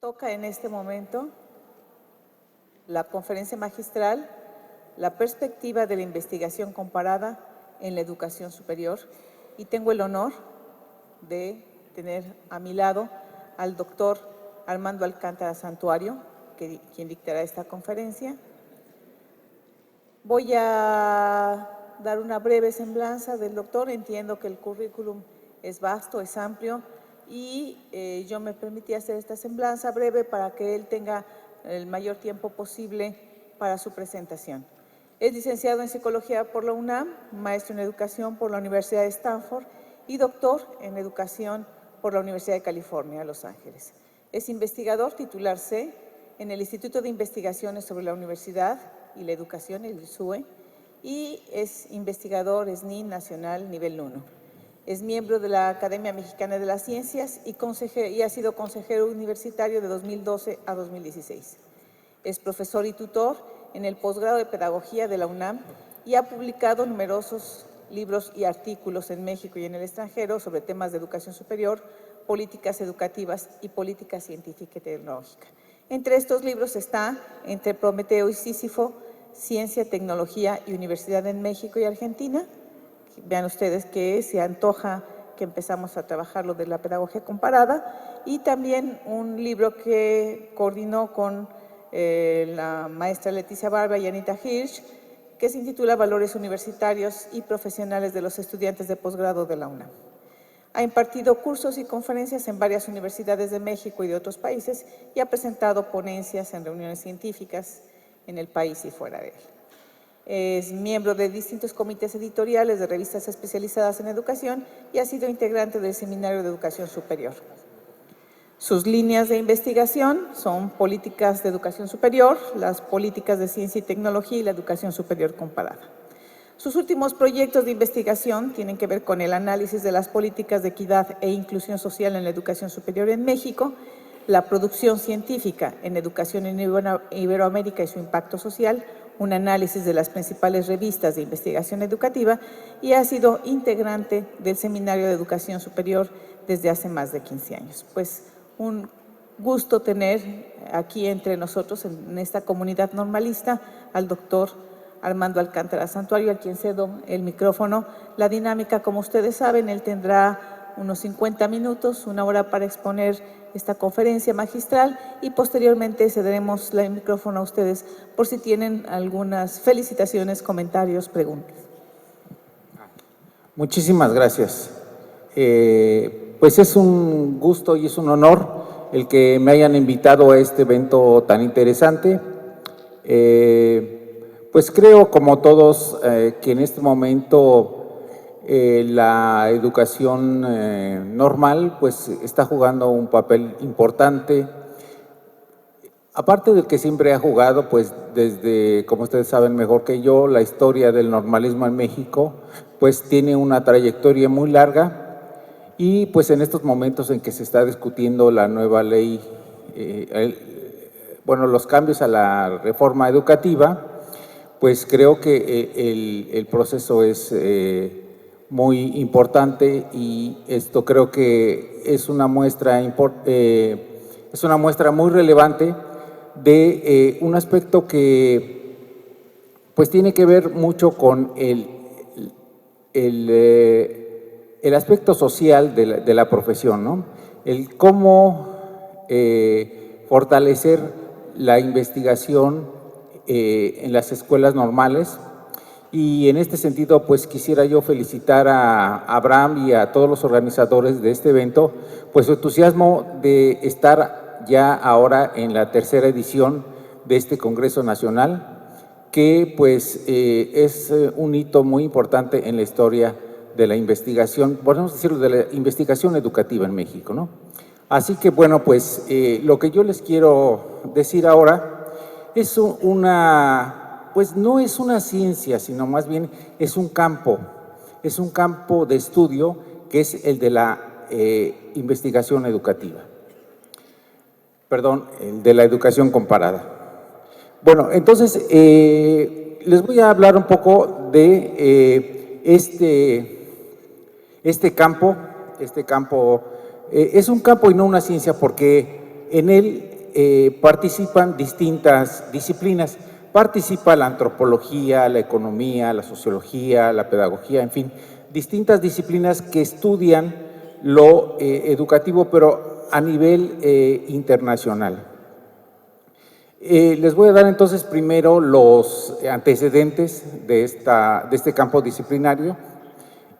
Toca en este momento la conferencia magistral, la perspectiva de la investigación comparada en la educación superior, y tengo el honor de tener a mi lado al doctor Armando Alcántara Santuario, quien dictará esta conferencia. Voy a dar una breve semblanza del doctor. Entiendo que el currículum es vasto, es amplio, y yo me permití hacer esta semblanza breve para que él tenga el mayor tiempo posible para su presentación. Es licenciado en Psicología por la UNAM, maestro en Educación por la Universidad de Stanford y doctor en Educación por la Universidad de California, Los Ángeles. Es investigador titular C en el Instituto de Investigaciones sobre la Universidad y la Educación, el ISUE, y es investigador SNI Nacional Nivel 1. Es miembro de la Academia Mexicana de las Ciencias y ha sido consejero universitario de 2012 a 2016. Es profesor y tutor en el posgrado de Pedagogía de la UNAM y ha publicado numerosos libros y artículos en México y en el extranjero sobre temas de educación superior, políticas educativas y política científica y tecnológica. Entre estos libros está Entre Prometeo y Sísifo, Ciencia, Tecnología y Universidad en México y Argentina. Vean ustedes que se antoja que empezamos a trabajar lo de la pedagogía comparada, y también un libro que coordinó con la maestra Leticia Barba y Anita Hirsch, que se intitula Valores Universitarios y Profesionales de los Estudiantes de Posgrado de la UNAM. Ha impartido cursos y conferencias en varias universidades de México y de otros países y ha presentado ponencias en reuniones científicas en el país y fuera de él. Es miembro de distintos comités editoriales de revistas especializadas en educación y ha sido integrante del Seminario de Educación Superior. Sus líneas de investigación son políticas de educación superior, las políticas de ciencia y tecnología y la educación superior comparada. Sus últimos proyectos de investigación tienen que ver con el análisis de las políticas de equidad e inclusión social en la educación superior en México, la producción científica en educación en Iberoamérica y su impacto social, un análisis de las principales revistas de investigación educativa, y ha sido integrante del Seminario de Educación Superior desde hace más de 15 años. Pues un gusto tener aquí entre nosotros, en esta comunidad normalista, al doctor Armando Alcántara Santuario, a quien cedo el micrófono. La dinámica, como ustedes saben, él tendrá unos 50 minutos, una hora para exponer esta conferencia magistral, y posteriormente cederemos el micrófono a ustedes por si tienen algunas felicitaciones, comentarios, preguntas. Muchísimas gracias. Pues es un gusto y es un honor el que me hayan invitado a este evento tan interesante. Pues creo, como todos, que en este momento la educación normal pues está jugando un papel importante, aparte del que siempre ha jugado, pues desde, como ustedes saben mejor que yo, la historia del normalismo en México pues tiene una trayectoria muy larga, y pues en estos momentos en que se está discutiendo la nueva ley, los cambios a la reforma educativa, pues creo que el proceso es muy importante, y esto creo que es una muestra muy relevante de un aspecto que pues tiene que ver mucho con el aspecto social de la profesión, ¿no? El cómo fortalecer la investigación en las escuelas normales. Y en este sentido, pues quisiera yo felicitar a Abraham y a todos los organizadores de este evento, pues su entusiasmo de estar ya ahora en la tercera edición de este Congreso Nacional, que pues es un hito muy importante en la historia de la investigación, podemos decirlo, de la investigación educativa en México, ¿no? Así que bueno, pues lo que yo les quiero decir ahora es pues no es una ciencia, sino más bien es un campo de estudio, que es el de la investigación educativa, el de la educación comparada. Bueno, entonces les voy a hablar un poco de este campo. Es un campo y no una ciencia, porque en él participan distintas disciplinas. Participa la antropología, la economía, la sociología, la pedagogía, en fin, distintas disciplinas que estudian lo educativo, pero a nivel internacional. Les voy a dar entonces primero los antecedentes de este campo disciplinario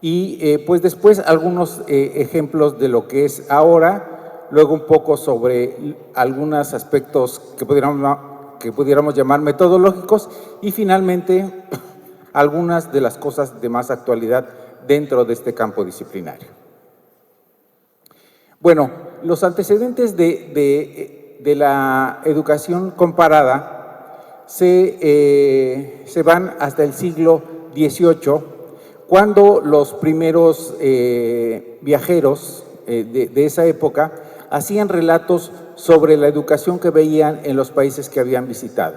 y pues después algunos ejemplos de lo que es ahora, luego un poco sobre algunos aspectos que pudiéramos llamar metodológicos y finalmente algunas de las cosas de más actualidad dentro de este campo disciplinario. Bueno, los antecedentes de la educación comparada se van hasta el siglo XVIII, cuando los primeros viajeros de esa época hacían relatos sobre la educación que veían en los países que habían visitado.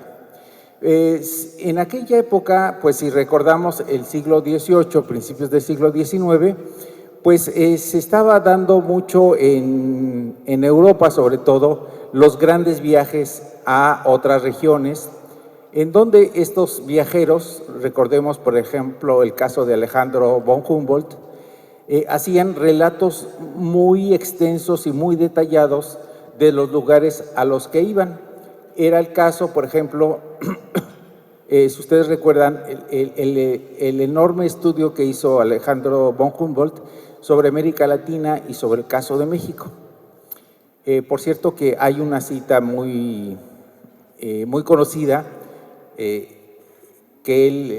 En aquella época, pues si recordamos el siglo XVIII, principios del siglo XIX, pues se estaba dando mucho en Europa, sobre todo, los grandes viajes a otras regiones, en donde estos viajeros, recordemos por ejemplo el caso de Alejandro von Humboldt, hacían relatos muy extensos y muy detallados de los lugares a los que iban. Era el caso, por ejemplo, si ustedes recuerdan, el enorme estudio que hizo Alejandro von Humboldt sobre América Latina y sobre el caso de México. Por cierto que hay una cita muy conocida que él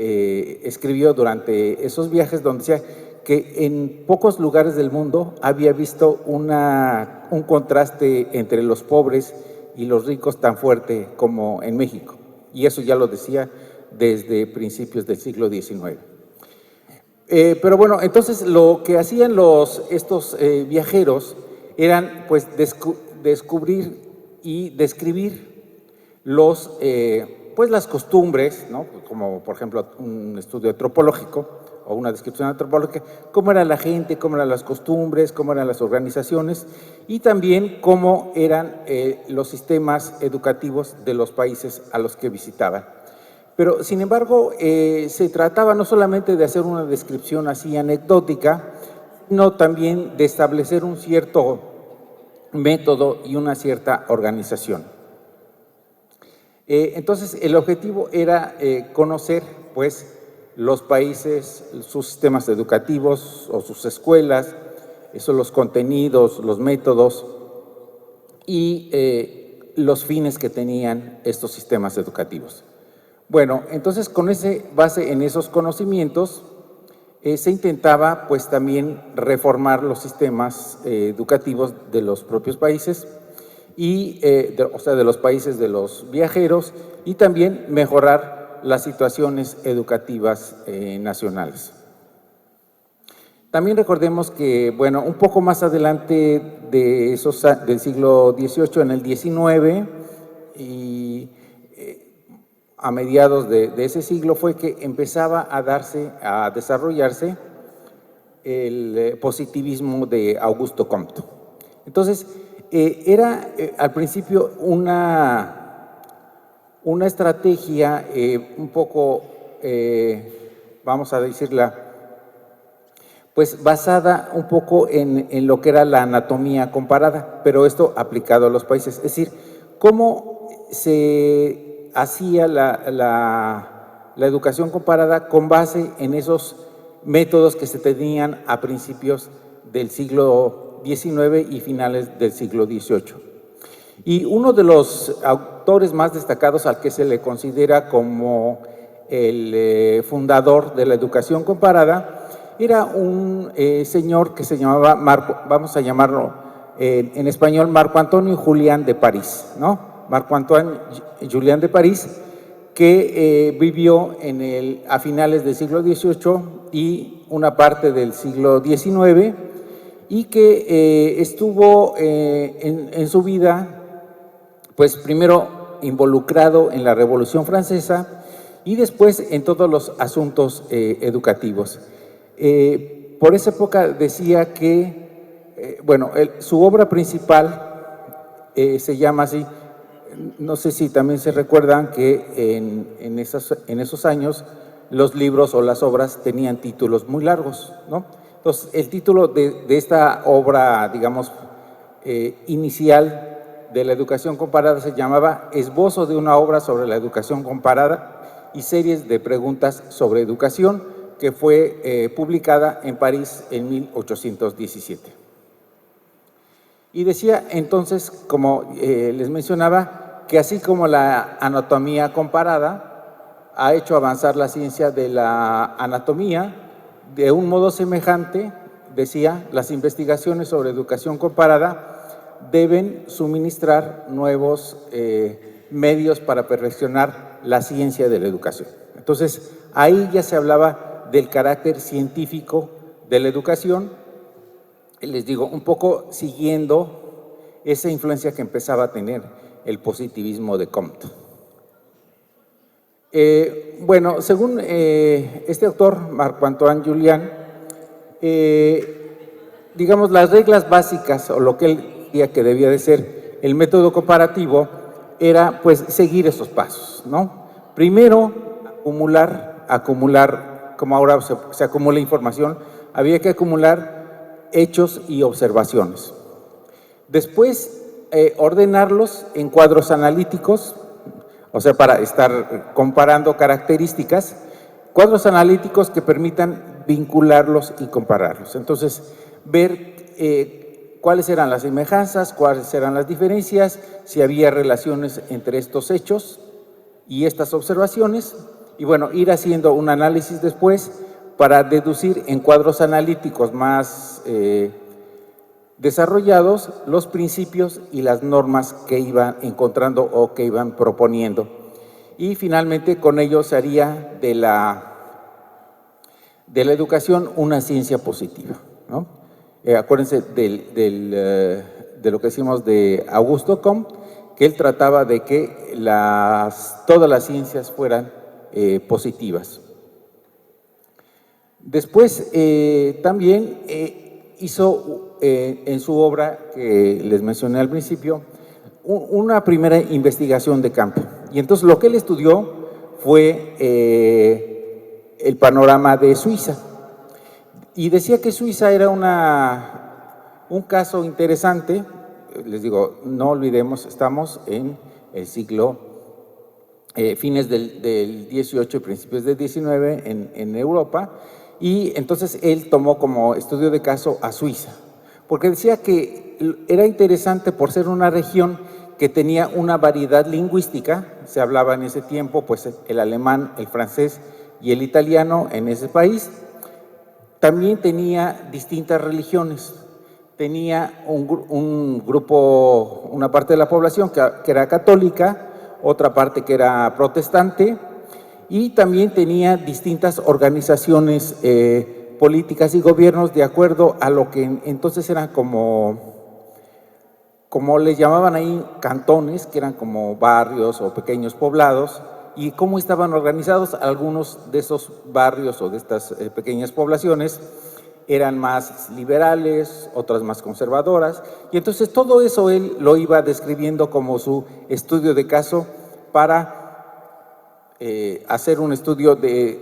escribió durante esos viajes, donde decía que en pocos lugares del mundo había visto un contraste entre los pobres y los ricos tan fuerte como en México. Y eso ya lo decía desde principios del siglo XIX. Pero bueno, entonces lo que hacían estos viajeros eran pues descubrir y describir pues las costumbres, ¿no? Como por ejemplo un estudio antropológico o una descripción antropológica, cómo era la gente, cómo eran las costumbres, cómo eran las organizaciones y también cómo eran los sistemas educativos de los países a los que visitaban. Pero, sin embargo, se trataba no solamente de hacer una descripción así anecdótica, sino también de establecer un cierto método y una cierta organización. Entonces, el objetivo era conocer, pues, los países, sus sistemas educativos o sus escuelas, los contenidos, los métodos y los fines que tenían estos sistemas educativos. Bueno, entonces con base en esos conocimientos se intentaba pues también reformar los sistemas educativos de los propios países y o sea, de los países de los viajeros y también mejorar las situaciones educativas nacionales. También recordemos que, bueno, un poco más adelante del siglo XVIII, en el XIX y a mediados de ese siglo fue que empezaba a desarrollarse el positivismo de Augusto Comte. Entonces, era al principio una estrategia un poco, vamos a decirla, pues basada un poco en lo que era la anatomía comparada, pero esto aplicado a los países. Es decir, cómo se hacía la educación comparada con base en esos métodos que se tenían a principios del siglo XIX y finales del siglo XVIII. Y uno de los autores más destacados al que se le considera como el fundador de la educación comparada era un señor que se llamaba vamos a llamarlo en español Marco Antonio Julián de París, ¿no? Marco Antoine Julián de París, que vivió a finales del siglo XVIII y una parte del siglo XIX y que estuvo en su vida, pues primero involucrado en la Revolución Francesa y después en todos los asuntos educativos. Por esa época decía que, bueno, su obra principal se llama así, no sé si también se recuerdan que en esos años los libros o las obras tenían títulos muy largos, ¿no? Entonces, el título de esta obra, digamos, inicial de la educación comparada se llamaba Esbozo de una obra sobre la educación comparada y series de preguntas sobre educación, que fue publicada en París en 1817. Y decía entonces, como les mencionaba, que así como la anatomía comparada ha hecho avanzar la ciencia de la anatomía, de un modo semejante, decía, las investigaciones sobre educación comparada deben suministrar nuevos medios para perfeccionar la ciencia de la educación. Entonces, ahí ya se hablaba del carácter científico de la educación, les digo, un poco siguiendo esa influencia que empezaba a tener el positivismo de Comte. Bueno, según este autor, Marc-Antoine Julian, digamos, las reglas básicas o lo que él decía que debía de ser el método comparativo era pues seguir esos pasos, ¿no? Primero, acumular, como ahora se acumula información, había que acumular hechos y observaciones. Después, ordenarlos en cuadros analíticos, o sea, para estar comparando características, cuadros analíticos que permitan vincularlos y compararlos. Entonces, ver cuáles eran las semejanzas, cuáles eran las diferencias, si había relaciones entre estos hechos y estas observaciones, y bueno, ir haciendo un análisis después para deducir en cuadros analíticos más desarrollados los principios y las normas que iban encontrando o que iban proponiendo. Y finalmente con ello se haría de la educación una ciencia positiva, ¿no? Acuérdense de lo que decimos de Augusto Comte, que él trataba de que todas las ciencias fueran positivas. Después también hizo en su obra, que les mencioné al principio, una primera investigación de campo. Y entonces lo que él estudió fue el panorama de Suiza. Y decía que Suiza era un caso interesante. Les digo, no olvidemos, estamos en el siglo, fines del 18 y principios del 19 en Europa, y entonces él tomó como estudio de caso a Suiza, porque decía que era interesante por ser una región que tenía una variedad lingüística. Se hablaba en ese tiempo pues el alemán, el francés y el italiano en ese país. También tenía distintas religiones, tenía un grupo, una parte de la población que era católica, otra parte que era protestante, y también tenía distintas organizaciones políticas y gobiernos de acuerdo a lo que entonces eran como les llamaban ahí, cantones, que eran como barrios o pequeños poblados, y cómo estaban organizados. Algunos de esos barrios o de estas pequeñas poblaciones eran más liberales, otras más conservadoras, y entonces todo eso él lo iba describiendo como su estudio de caso para hacer un estudio desde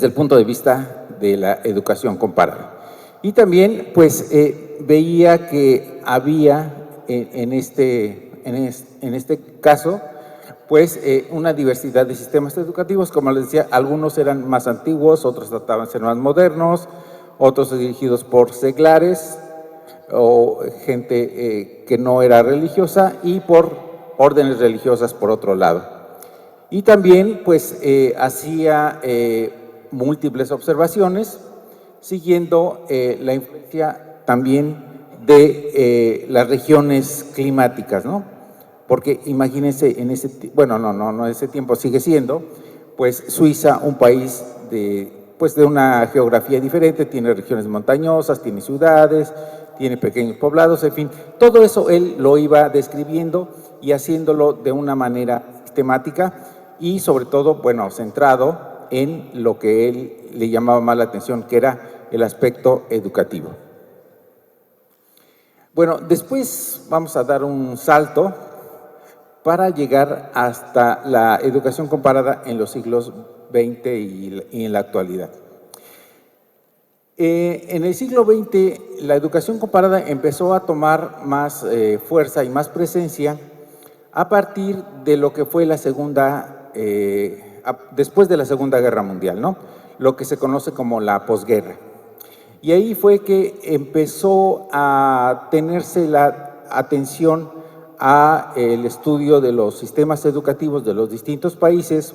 el punto de vista de la educación comparada. Y también pues veía que había en este caso pues una diversidad de sistemas educativos. Como les decía, algunos eran más antiguos, otros trataban de ser más modernos, otros dirigidos por seglares o gente que no era religiosa, y por órdenes religiosas por otro lado. Y también pues hacía múltiples observaciones siguiendo la influencia también de las regiones climáticas, ¿no? Porque imagínense en no ese tiempo, sigue siendo pues Suiza un país de una geografía diferente, tiene regiones montañosas, tiene ciudades, tiene pequeños poblados, en fin, todo eso él lo iba describiendo y haciéndolo de una manera sistemática y sobre todo, bueno, centrado en lo que él le llamaba más la atención, que era el aspecto educativo. Bueno, después vamos a dar un salto para llegar hasta la educación comparada en los siglos XX y en la actualidad. En el siglo XX, la educación comparada empezó a tomar más fuerza y más presencia a partir de lo que fue después de la Segunda Guerra Mundial, ¿no? Lo que se conoce como la posguerra. Y ahí fue que empezó a tenerse la atención a el estudio de los sistemas educativos de los distintos países,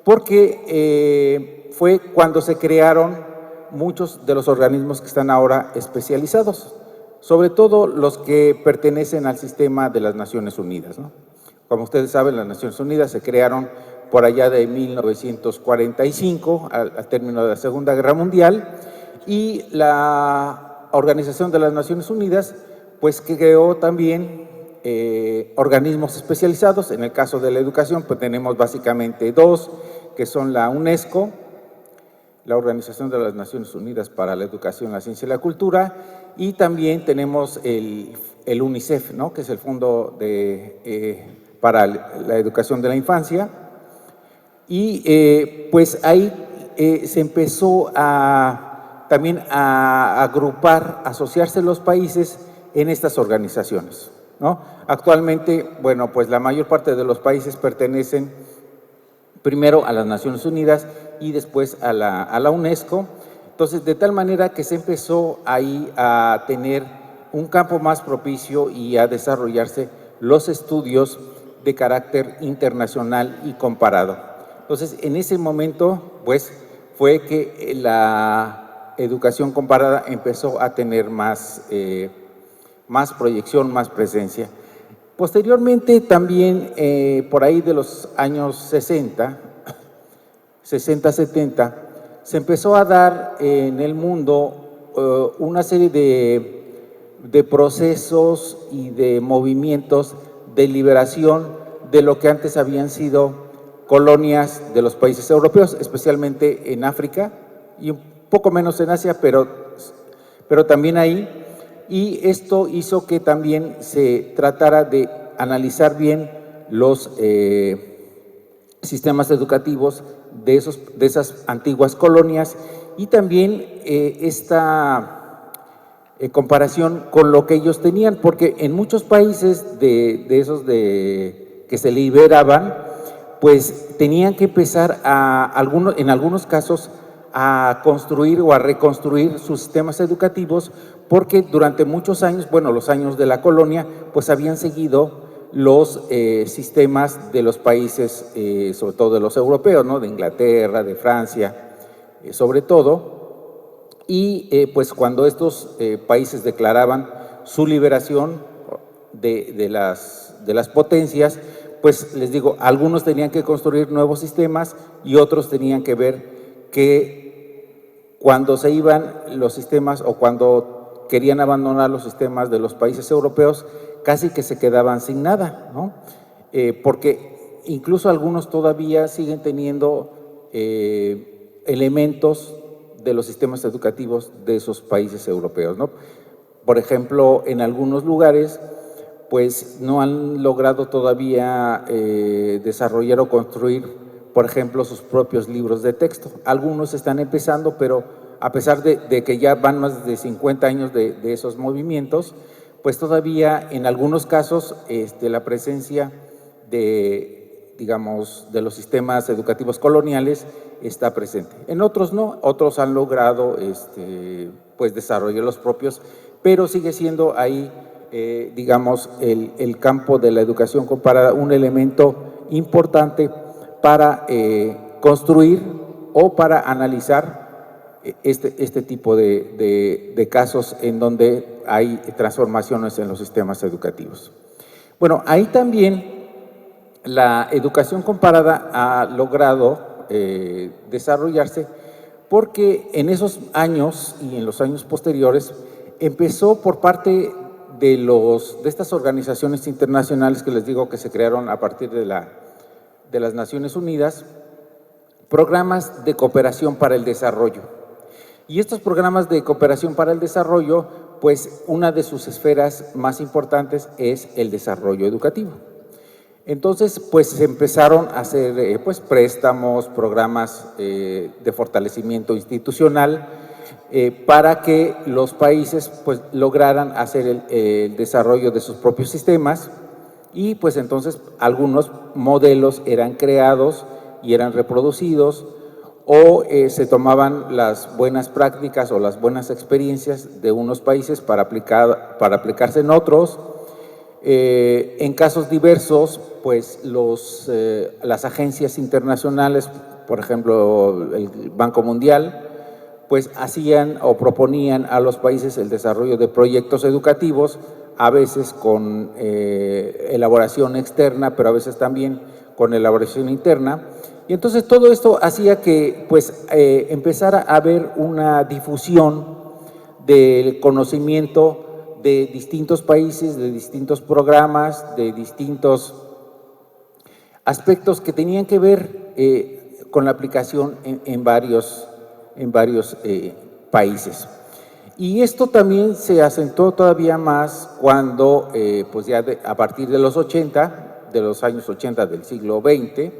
porque fue cuando se crearon muchos de los organismos que están ahora especializados, sobre todo los que pertenecen al sistema de las Naciones Unidas, ¿no? Como ustedes saben, las Naciones Unidas se crearon por allá de 1945, al término de la Segunda Guerra Mundial, y la Organización de las Naciones Unidas pues creó también organismos especializados. En el caso de la educación pues tenemos básicamente dos, que son la UNESCO, la Organización de las Naciones Unidas para la Educación, la Ciencia y la Cultura, y también tenemos el UNICEF, ¿no? Que es el Fondo para la Educación de la Infancia. Y pues ahí se empezó también a agrupar, a asociarse los países en estas organizaciones, ¿no? Actualmente, bueno, pues la mayor parte de los países pertenecen primero a las Naciones Unidas y después a la UNESCO. Entonces, de tal manera que se empezó ahí a tener un campo más propicio y a desarrollarse los estudios de carácter internacional y comparado. Entonces, en ese momento, pues, fue que la educación comparada empezó a tener más proyección, más presencia. Posteriormente, también por ahí de los años 60, 70, se empezó a dar en el mundo una serie de procesos y de movimientos de liberación de lo que antes habían sido colonias de los países europeos, especialmente en África y un poco menos en Asia, pero también ahí. Y esto hizo que también se tratara de analizar bien los sistemas educativos de esas antiguas colonias y también esta comparación con lo que ellos tenían, porque en muchos países de esos que se liberaban, pues tenían que empezar en algunos casos a construir o a reconstruir sus sistemas educativos, porque durante muchos años, bueno, los años de la colonia, pues habían seguido los sistemas de los países, sobre todo de los europeos, ¿no? De Inglaterra, de Francia, sobre todo, y pues cuando estos países declaraban su liberación de las potencias, pues les digo, algunos tenían que construir nuevos sistemas y otros tenían que ver que cuando se iban los sistemas o cuando querían abandonar los sistemas de los países europeos, casi que se quedaban sin nada, ¿no? Porque incluso algunos todavía siguen teniendo elementos de los sistemas educativos de esos países europeos, ¿no? Por ejemplo, en algunos lugares pues no han logrado todavía desarrollar o construir, por ejemplo, sus propios libros de texto. Algunos están empezando, pero a pesar de que ya van más de 50 años de esos movimientos, pues todavía en algunos casos la presencia de los sistemas educativos coloniales está presente. En otros no, otros han logrado pues desarrollar los propios, pero sigue siendo ahí el campo de la educación comparada un elemento importante para construir o para analizar este tipo de casos en donde hay transformaciones en los sistemas educativos. Bueno, ahí también la educación comparada ha logrado desarrollarse porque en esos años y en los años posteriores empezó por parte de estas organizaciones internacionales que les digo que se crearon a partir de las Naciones Unidas, programas de cooperación para el desarrollo. Y estos programas de cooperación para el desarrollo, pues una de sus esferas más importantes es el desarrollo educativo. Entonces, pues se empezaron a hacer pues, préstamos, programas de fortalecimiento institucional para que los países pues, lograran hacer el desarrollo de sus propios sistemas y pues entonces algunos modelos eran creados y eran reproducidos o se tomaban las buenas prácticas o las buenas experiencias de unos países para aplicarse en otros. En casos diversos, pues las agencias internacionales, por ejemplo, el Banco Mundial, pues hacían o proponían a los países el desarrollo de proyectos educativos, a veces con elaboración externa, pero a veces también con elaboración interna. Y entonces todo esto hacía que pues empezara a haber una difusión del conocimiento de distintos países, de distintos programas, de distintos aspectos que tenían que ver con la aplicación en varios países. Y esto también se acentuó todavía más cuando, pues ya a partir de los 80, de los años 80 del siglo XX,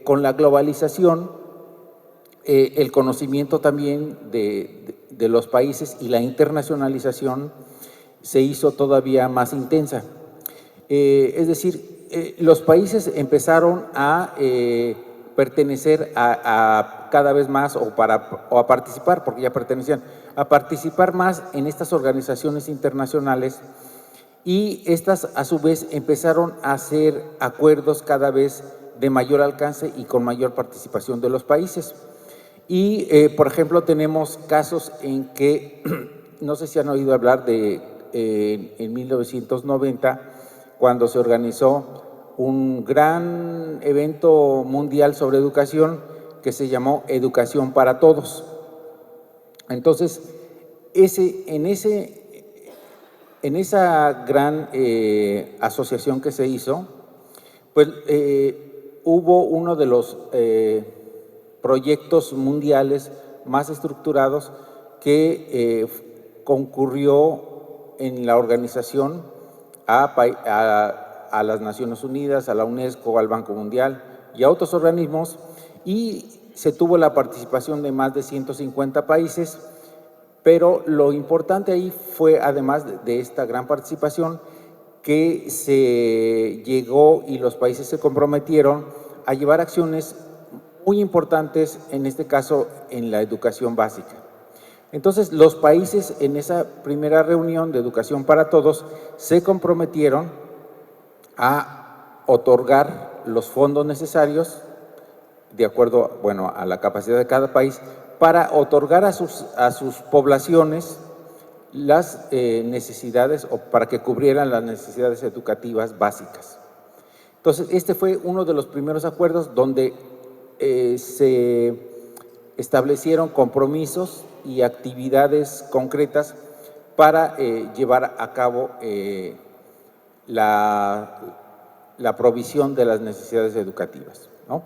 con la globalización, el conocimiento también de los países y la internacionalización se hizo todavía más intensa. Es decir, los países empezaron a pertenecer a cada vez más o a participar, porque ya pertenecían, a participar más en estas organizaciones internacionales y estas a su vez empezaron a hacer acuerdos cada vez de mayor alcance y con mayor participación de los países. Y, por ejemplo, tenemos casos en que, no sé si han oído hablar de, en 1990, cuando se organizó un gran evento mundial sobre educación que se llamó Educación para Todos. Entonces, en esa gran asociación que se hizo, pues hubo uno de los proyectos mundiales más estructurados que concurrió en la organización a las Naciones Unidas, a la UNESCO, al Banco Mundial y a otros organismos, y se tuvo la participación de más de 150 países, pero lo importante ahí fue, además de esta gran participación, que se llegó y los países se comprometieron a llevar acciones muy importantes, en este caso, en la educación básica. Entonces, los países en esa primera reunión de Educación para Todos se comprometieron a otorgar los fondos necesarios, de acuerdo, bueno, a la capacidad de cada país, para otorgar a sus poblaciones las necesidades o para que cubrieran las necesidades educativas básicas. Entonces, este fue uno de los primeros acuerdos donde se establecieron compromisos y actividades concretas para llevar a cabo la provisión de las necesidades educativas, ¿no?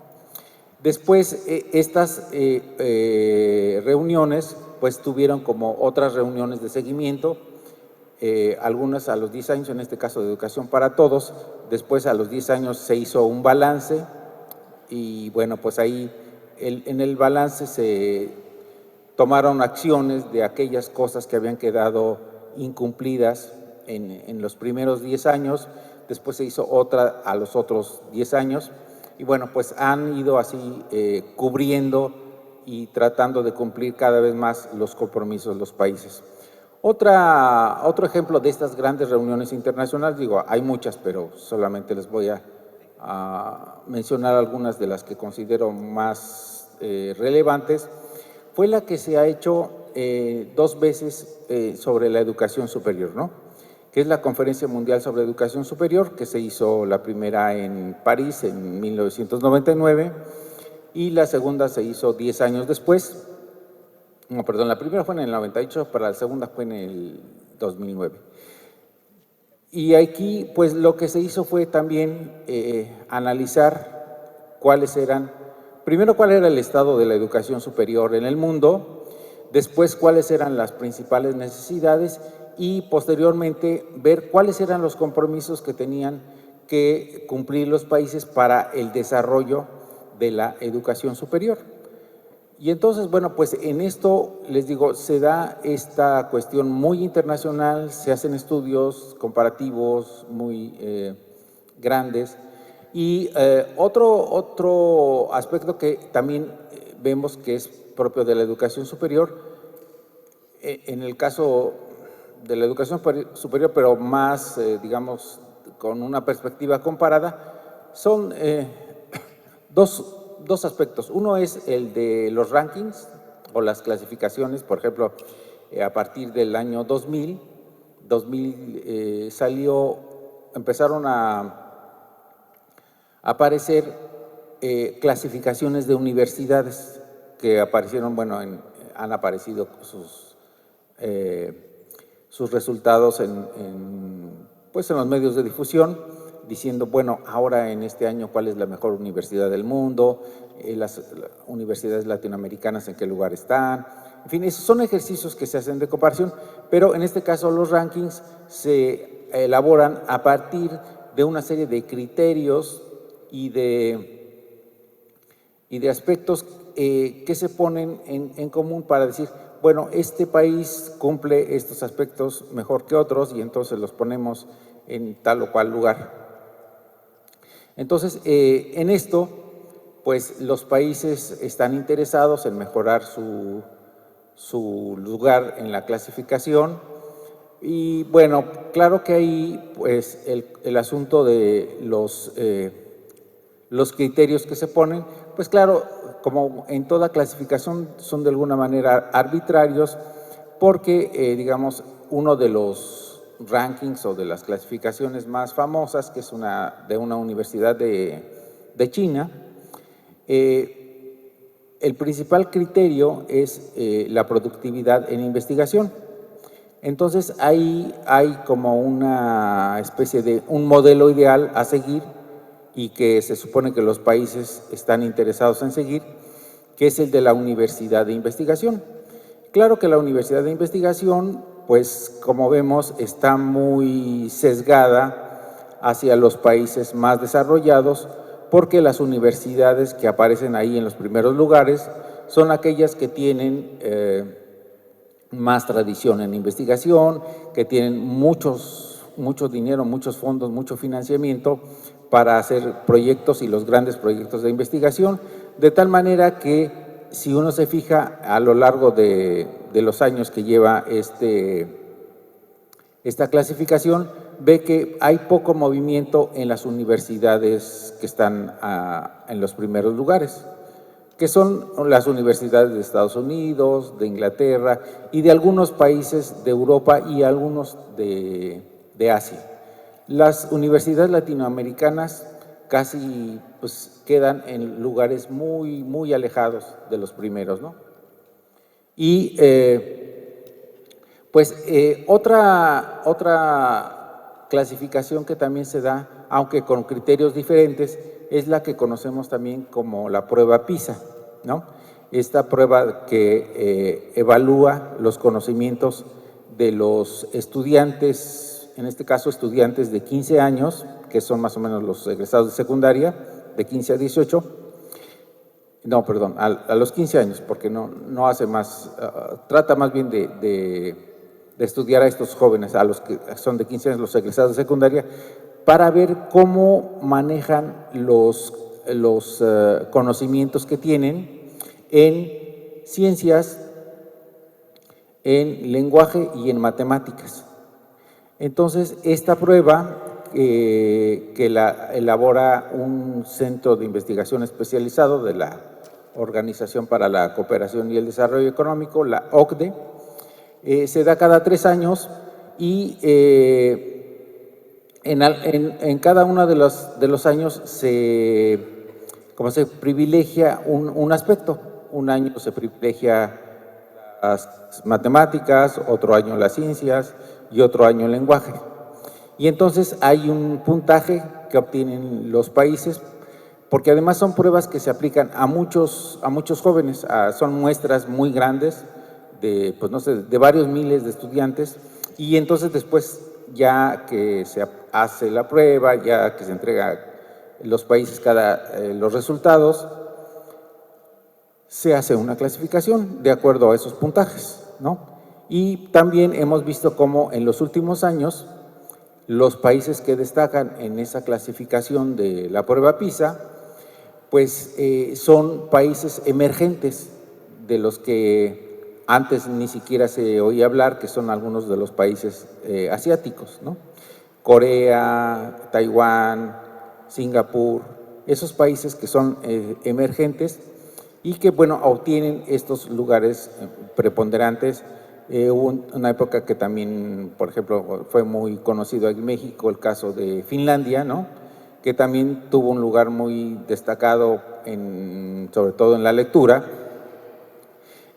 Después, estas reuniones pues tuvieron como otras reuniones de seguimiento, algunas a los 10 años, en este caso de Educación para Todos. Después a los 10 años se hizo un balance y bueno, pues ahí en el balance se tomaron acciones de aquellas cosas que habían quedado incumplidas en los primeros 10 años, después se hizo otra a los otros 10 años y bueno, pues han ido así cubriendo y tratando de cumplir cada vez más los compromisos de los países. Otro ejemplo de estas grandes reuniones internacionales, digo, hay muchas, pero solamente les voy a mencionar algunas de las que considero más relevantes, fue la que se ha hecho 2 veces sobre la educación superior, ¿no? Que es la Conferencia Mundial sobre Educación Superior, que se hizo la primera en París en 1999 y la segunda se hizo 10 años después. No, perdón, la primera fue en el 98, pero la segunda fue en el 2009. Y aquí, pues lo que se hizo fue también analizar primero cuál era el estado de la educación superior en el mundo, después cuáles eran las principales necesidades y posteriormente ver cuáles eran los compromisos que tenían que cumplir los países para el desarrollo de la educación superior. Y entonces, bueno, pues en esto, les digo, se da esta cuestión muy internacional, se hacen estudios comparativos muy grandes. Y otro aspecto que también vemos que es propio de la educación superior, en el caso de la educación superior, pero más, digamos, con una perspectiva comparada, son dos aspectos. Uno es el de los rankings o las clasificaciones, por ejemplo, a partir del año 2000 empezaron a aparecer clasificaciones de universidades que aparecieron, bueno, han aparecido sus resultados pues en los medios de difusión, diciendo, bueno, ahora en este año cuál es la mejor universidad del mundo, las universidades latinoamericanas en qué lugar están, en fin, esos son ejercicios que se hacen de comparación, pero en este caso los rankings se elaboran a partir de una serie de criterios y de aspectos que se ponen en común para decir, bueno, este país cumple estos aspectos mejor que otros y entonces los ponemos en tal o cual lugar. Entonces, en esto, pues los países están interesados en mejorar su lugar en la clasificación y bueno, claro que ahí pues el asunto de los criterios que se ponen, pues claro, como en toda clasificación son de alguna manera arbitrarios porque, digamos, uno de los rankings o de las clasificaciones más famosas, que es de una universidad de China, el principal criterio es la productividad en investigación. Entonces, ahí hay como una especie de un modelo ideal a seguir y que se supone que los países están interesados en seguir, que es el de la universidad de investigación. Claro que la universidad de investigación, pues como vemos, está muy sesgada hacia los países más desarrollados, porque las universidades que aparecen ahí en los primeros lugares son aquellas que tienen más tradición en investigación, que tienen mucho dinero, muchos fondos, mucho financiamiento para hacer proyectos y los grandes proyectos de investigación, de tal manera que si uno se fija a lo largo de los años que lleva esta clasificación, ve que hay poco movimiento en las universidades que están en los primeros lugares, que son las universidades de Estados Unidos, de Inglaterra y de algunos países de Europa y algunos de Asia. Las universidades latinoamericanas casi pues quedan en lugares muy, muy alejados de los primeros, ¿no? Y otra clasificación que también se da, aunque con criterios diferentes, es la que conocemos también como la prueba PISA, ¿no? Esta prueba que evalúa los conocimientos de los estudiantes, en este caso estudiantes de 15 años, que son más o menos los egresados de secundaria, de 15 a 18, no, perdón, a los 15 años, porque no hace más, trata más bien de estudiar a estos jóvenes, a los que son de 15 años, los egresados de secundaria, para ver cómo manejan los conocimientos que tienen en ciencias, en lenguaje y en matemáticas. Entonces, esta prueba que la elabora un centro de investigación especializado de la Organización para la Cooperación y el Desarrollo Económico, la OCDE, se da cada 3 años y en cada uno de los años se privilegia un aspecto. Un año se privilegia las matemáticas, otro año las ciencias y otro año el lenguaje. Y entonces hay un puntaje que obtienen los países, porque además son pruebas que se aplican a muchos jóvenes, son muestras muy grandes de, pues no sé, de varios miles de estudiantes. y entonces después, ya que se hace la prueba, ya que se entrega los países los resultados, se hace una clasificación de acuerdo a esos puntajes, ¿no? Y también hemos visto cómo en los últimos años los países que destacan en esa clasificación de la prueba PISA, pues son países emergentes, de los que antes ni siquiera se oía hablar, que son algunos de los países asiáticos, ¿no? Corea, Taiwán, Singapur, esos países que son emergentes y que, bueno, obtienen estos lugares preponderantes. Hubo una época que también, por ejemplo, fue muy conocido en México el caso de Finlandia, ¿no? Que también tuvo un lugar muy destacado, sobre todo en la lectura.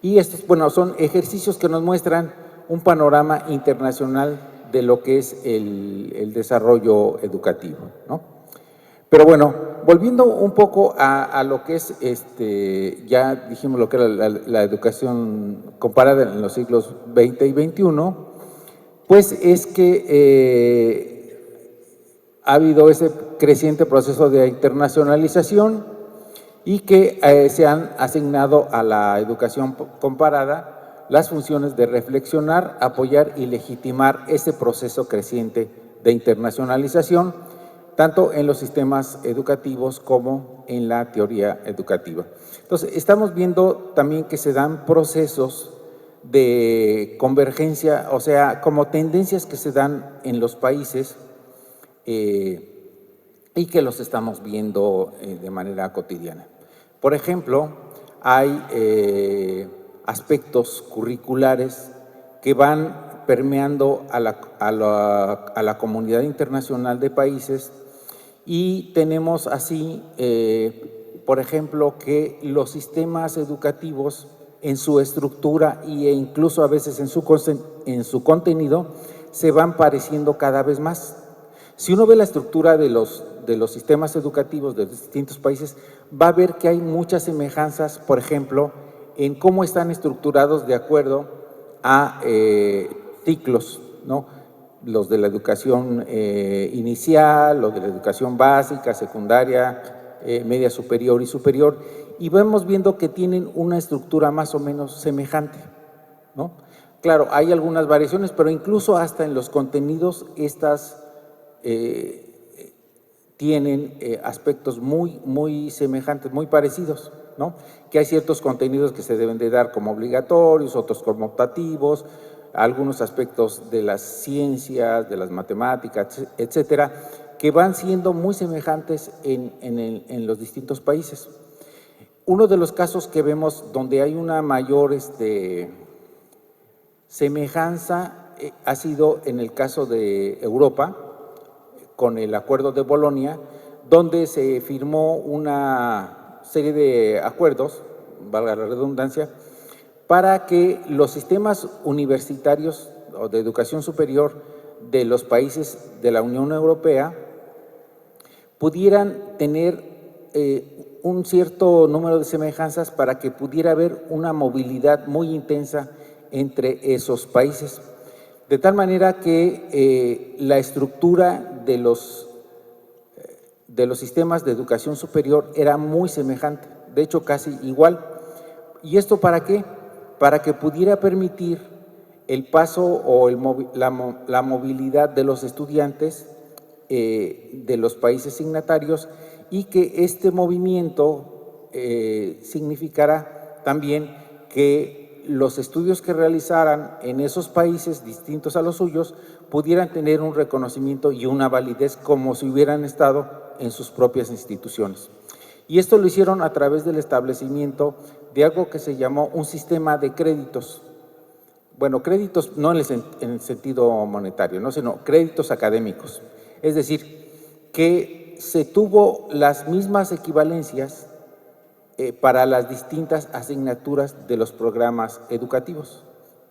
Y estos, bueno, son ejercicios que nos muestran un panorama internacional de lo que es el desarrollo educativo, ¿no? Pero bueno, volviendo un poco a lo que es, ya dijimos lo que era la educación comparada en los siglos XX y XXI, pues es que ha habido ese creciente proceso de internacionalización y que se han asignado a la educación comparada las funciones de reflexionar, apoyar y legitimar ese proceso creciente de internacionalización, tanto en los sistemas educativos como en la teoría educativa. Entonces, estamos viendo también que se dan procesos de convergencia, o sea, como tendencias que se dan en los países y que los estamos viendo de manera cotidiana. Por ejemplo, hay aspectos curriculares que van permeando a la comunidad internacional de países y tenemos así, por ejemplo, que los sistemas educativos en su estructura e incluso a veces en su contenido se van pareciendo cada vez más. Si uno ve la estructura de los sistemas educativos de distintos países, va a ver que hay muchas semejanzas, por ejemplo, en cómo están estructurados de acuerdo a ciclos, ¿no? Los de la educación inicial, los de la educación básica, secundaria, media superior y superior, y vamos viendo que tienen una estructura más o menos semejante, ¿no? Claro, hay algunas variaciones, pero incluso hasta en los contenidos estas tienen aspectos muy semejantes, muy parecidos, ¿no? Que hay ciertos contenidos que se deben de dar como obligatorios, otros como optativos, algunos aspectos de las ciencias, de las matemáticas, etcétera, que van siendo muy semejantes en los distintos países. Uno de los casos que vemos donde hay una mayor semejanza ha sido en el caso de Europa, con el Acuerdo de Bolonia, donde se firmó una serie de acuerdos, valga la redundancia, para que los sistemas universitarios o de educación superior de los países de la Unión Europea pudieran tener un cierto número de semejanzas para que pudiera haber una movilidad muy intensa entre esos países. De tal manera que la estructura de los sistemas de educación superior era muy semejante, de hecho casi igual. ¿Y esto para qué? Para que pudiera permitir el paso o la movilidad de los estudiantes de los países signatarios y que este movimiento significara también que los estudios que realizaran en esos países distintos a los suyos pudieran tener un reconocimiento y una validez como si hubieran estado en sus propias instituciones. Y esto lo hicieron a través del establecimiento de algo que se llamó un sistema de créditos. Bueno, créditos no en el sentido monetario, ¿no? Sino créditos académicos. Es decir, que se tuvo las mismas equivalencias para las distintas asignaturas de los programas educativos.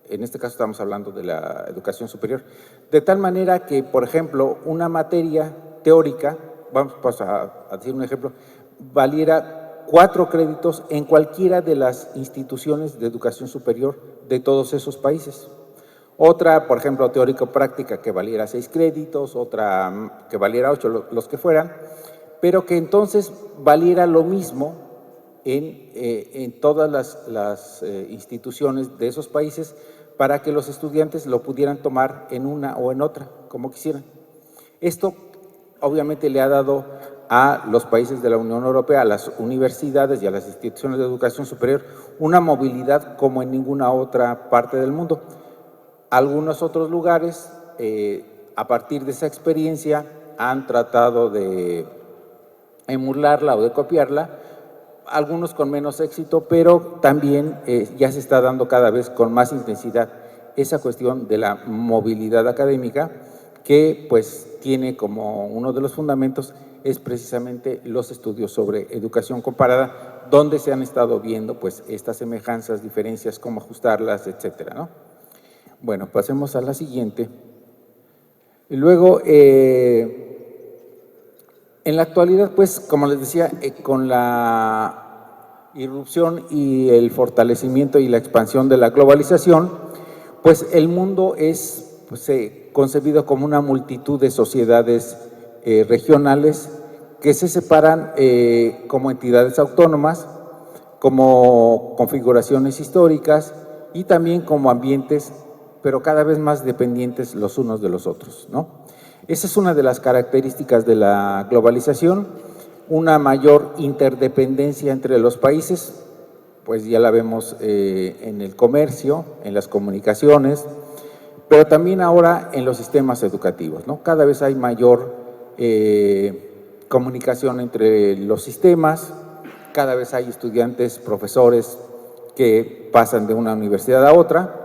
En este caso estamos hablando de la educación superior. De tal manera que, por ejemplo, una materia teórica, vamos a decir un ejemplo, valiera 4 créditos en cualquiera de las instituciones de educación superior de todos esos países. Otra, por ejemplo, teórico-práctica que valiera 6 créditos, otra que valiera 8, los que fueran, pero que entonces valiera lo mismo en todas las instituciones de esos países para que los estudiantes lo pudieran tomar en una o en otra, como quisieran. Esto obviamente le ha dado a los países de la Unión Europea, a las universidades y a las instituciones de educación superior, una movilidad como en ninguna otra parte del mundo. Algunos otros lugares, a partir de esa experiencia, han tratado de emularla o de copiarla, algunos con menos éxito, pero también ya se está dando cada vez con más intensidad esa cuestión de la movilidad académica, que pues tiene como uno de los fundamentos es precisamente los estudios sobre educación comparada, donde se han estado viendo pues estas semejanzas, diferencias, cómo ajustarlas, etcétera, ¿no? Bueno, pasemos a la siguiente. Y luego, en la actualidad, pues, como les decía, con la irrupción y el fortalecimiento y la expansión de la globalización, pues el mundo es concebido como una multitud de sociedades regionales que se separan como entidades autónomas, como configuraciones históricas y también como ambientes, pero cada vez más dependientes los unos de los otros, ¿no? Esa es una de las características de la globalización, una mayor interdependencia entre los países, pues ya la vemos en el comercio, en las comunicaciones, pero también ahora en los sistemas educativos, ¿no? Cada vez hay mayor comunicación entre los sistemas, cada vez hay estudiantes, profesores que pasan de una universidad a otra,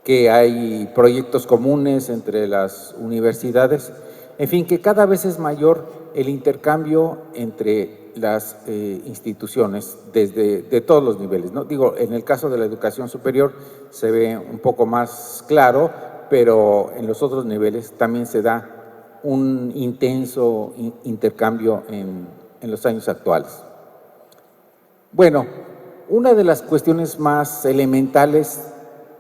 que hay proyectos comunes entre las universidades, en fin, que cada vez es mayor el intercambio entre las instituciones de todos los niveles, ¿no? Digo, en el caso de la educación superior se ve un poco más claro, pero en los otros niveles también se da un intenso intercambio en los años actuales. Bueno, una de las cuestiones más elementales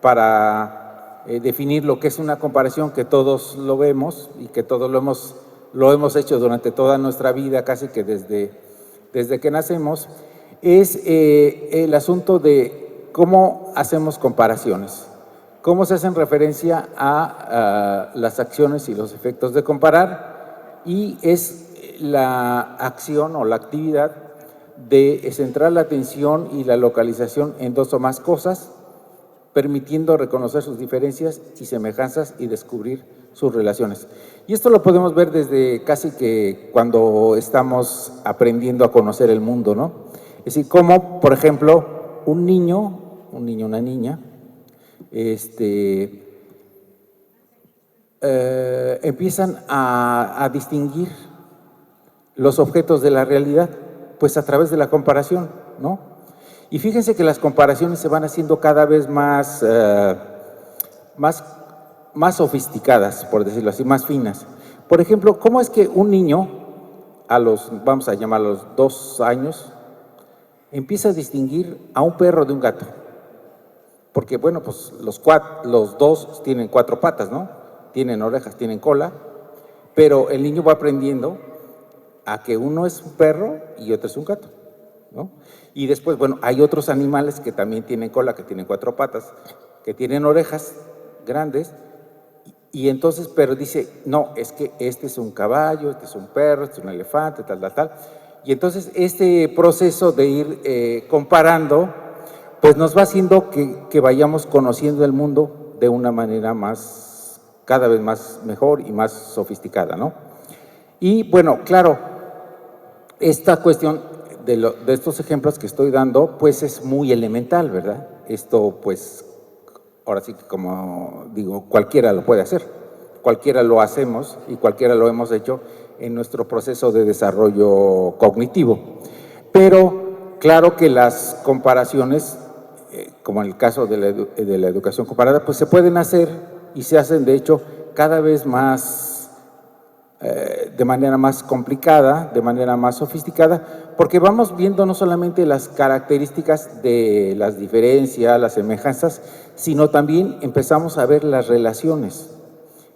para definir lo que es una comparación, que todos lo vemos y que todos lo hemos hecho durante toda nuestra vida, casi que desde que nacemos, es el asunto de cómo hacemos comparaciones, cómo se hacen referencia a las acciones y los efectos de comparar, y es la acción o la actividad de centrar la atención y la localización en dos o más cosas, permitiendo reconocer sus diferencias y semejanzas y descubrir sus relaciones. Y esto lo podemos ver desde casi que cuando estamos aprendiendo a conocer el mundo, ¿no? Es decir, como, por ejemplo, un niño, una niña, empiezan a distinguir los objetos de la realidad, pues a través de la comparación, ¿no? Y fíjense que las comparaciones se van haciendo cada vez más sofisticadas, por decirlo así, más finas. Por ejemplo, ¿cómo es que un niño vamos a llamarlos 2 años, empieza a distinguir a un perro de un gato? Porque, bueno, pues los dos tienen 4 patas, ¿no? Tienen orejas, tienen cola, pero el niño va aprendiendo a que uno es un perro y otro es un gato, ¿no? Y después, bueno, hay otros animales que también tienen cola, que tienen 4 patas, que tienen orejas grandes, y entonces, pero dice, no, es que este es un caballo, este es un perro, este es un elefante, tal. Y entonces este proceso de ir comparando, pues nos va haciendo que vayamos conociendo el mundo de una manera cada vez más mejor y más sofisticada, ¿no? Y bueno, claro, esta cuestión de estos ejemplos que estoy dando, pues es muy elemental, ¿verdad? Esto, pues, ahora sí que como digo, cualquiera lo puede hacer, cualquiera lo hacemos y cualquiera lo hemos hecho en nuestro proceso de desarrollo cognitivo. Pero claro que las comparaciones, como en el caso de la educación comparada, pues se pueden hacer y se hacen de hecho cada vez más de manera más complicada, de manera más sofisticada, porque vamos viendo no solamente las características de las diferencias, las semejanzas, sino también empezamos a ver las relaciones.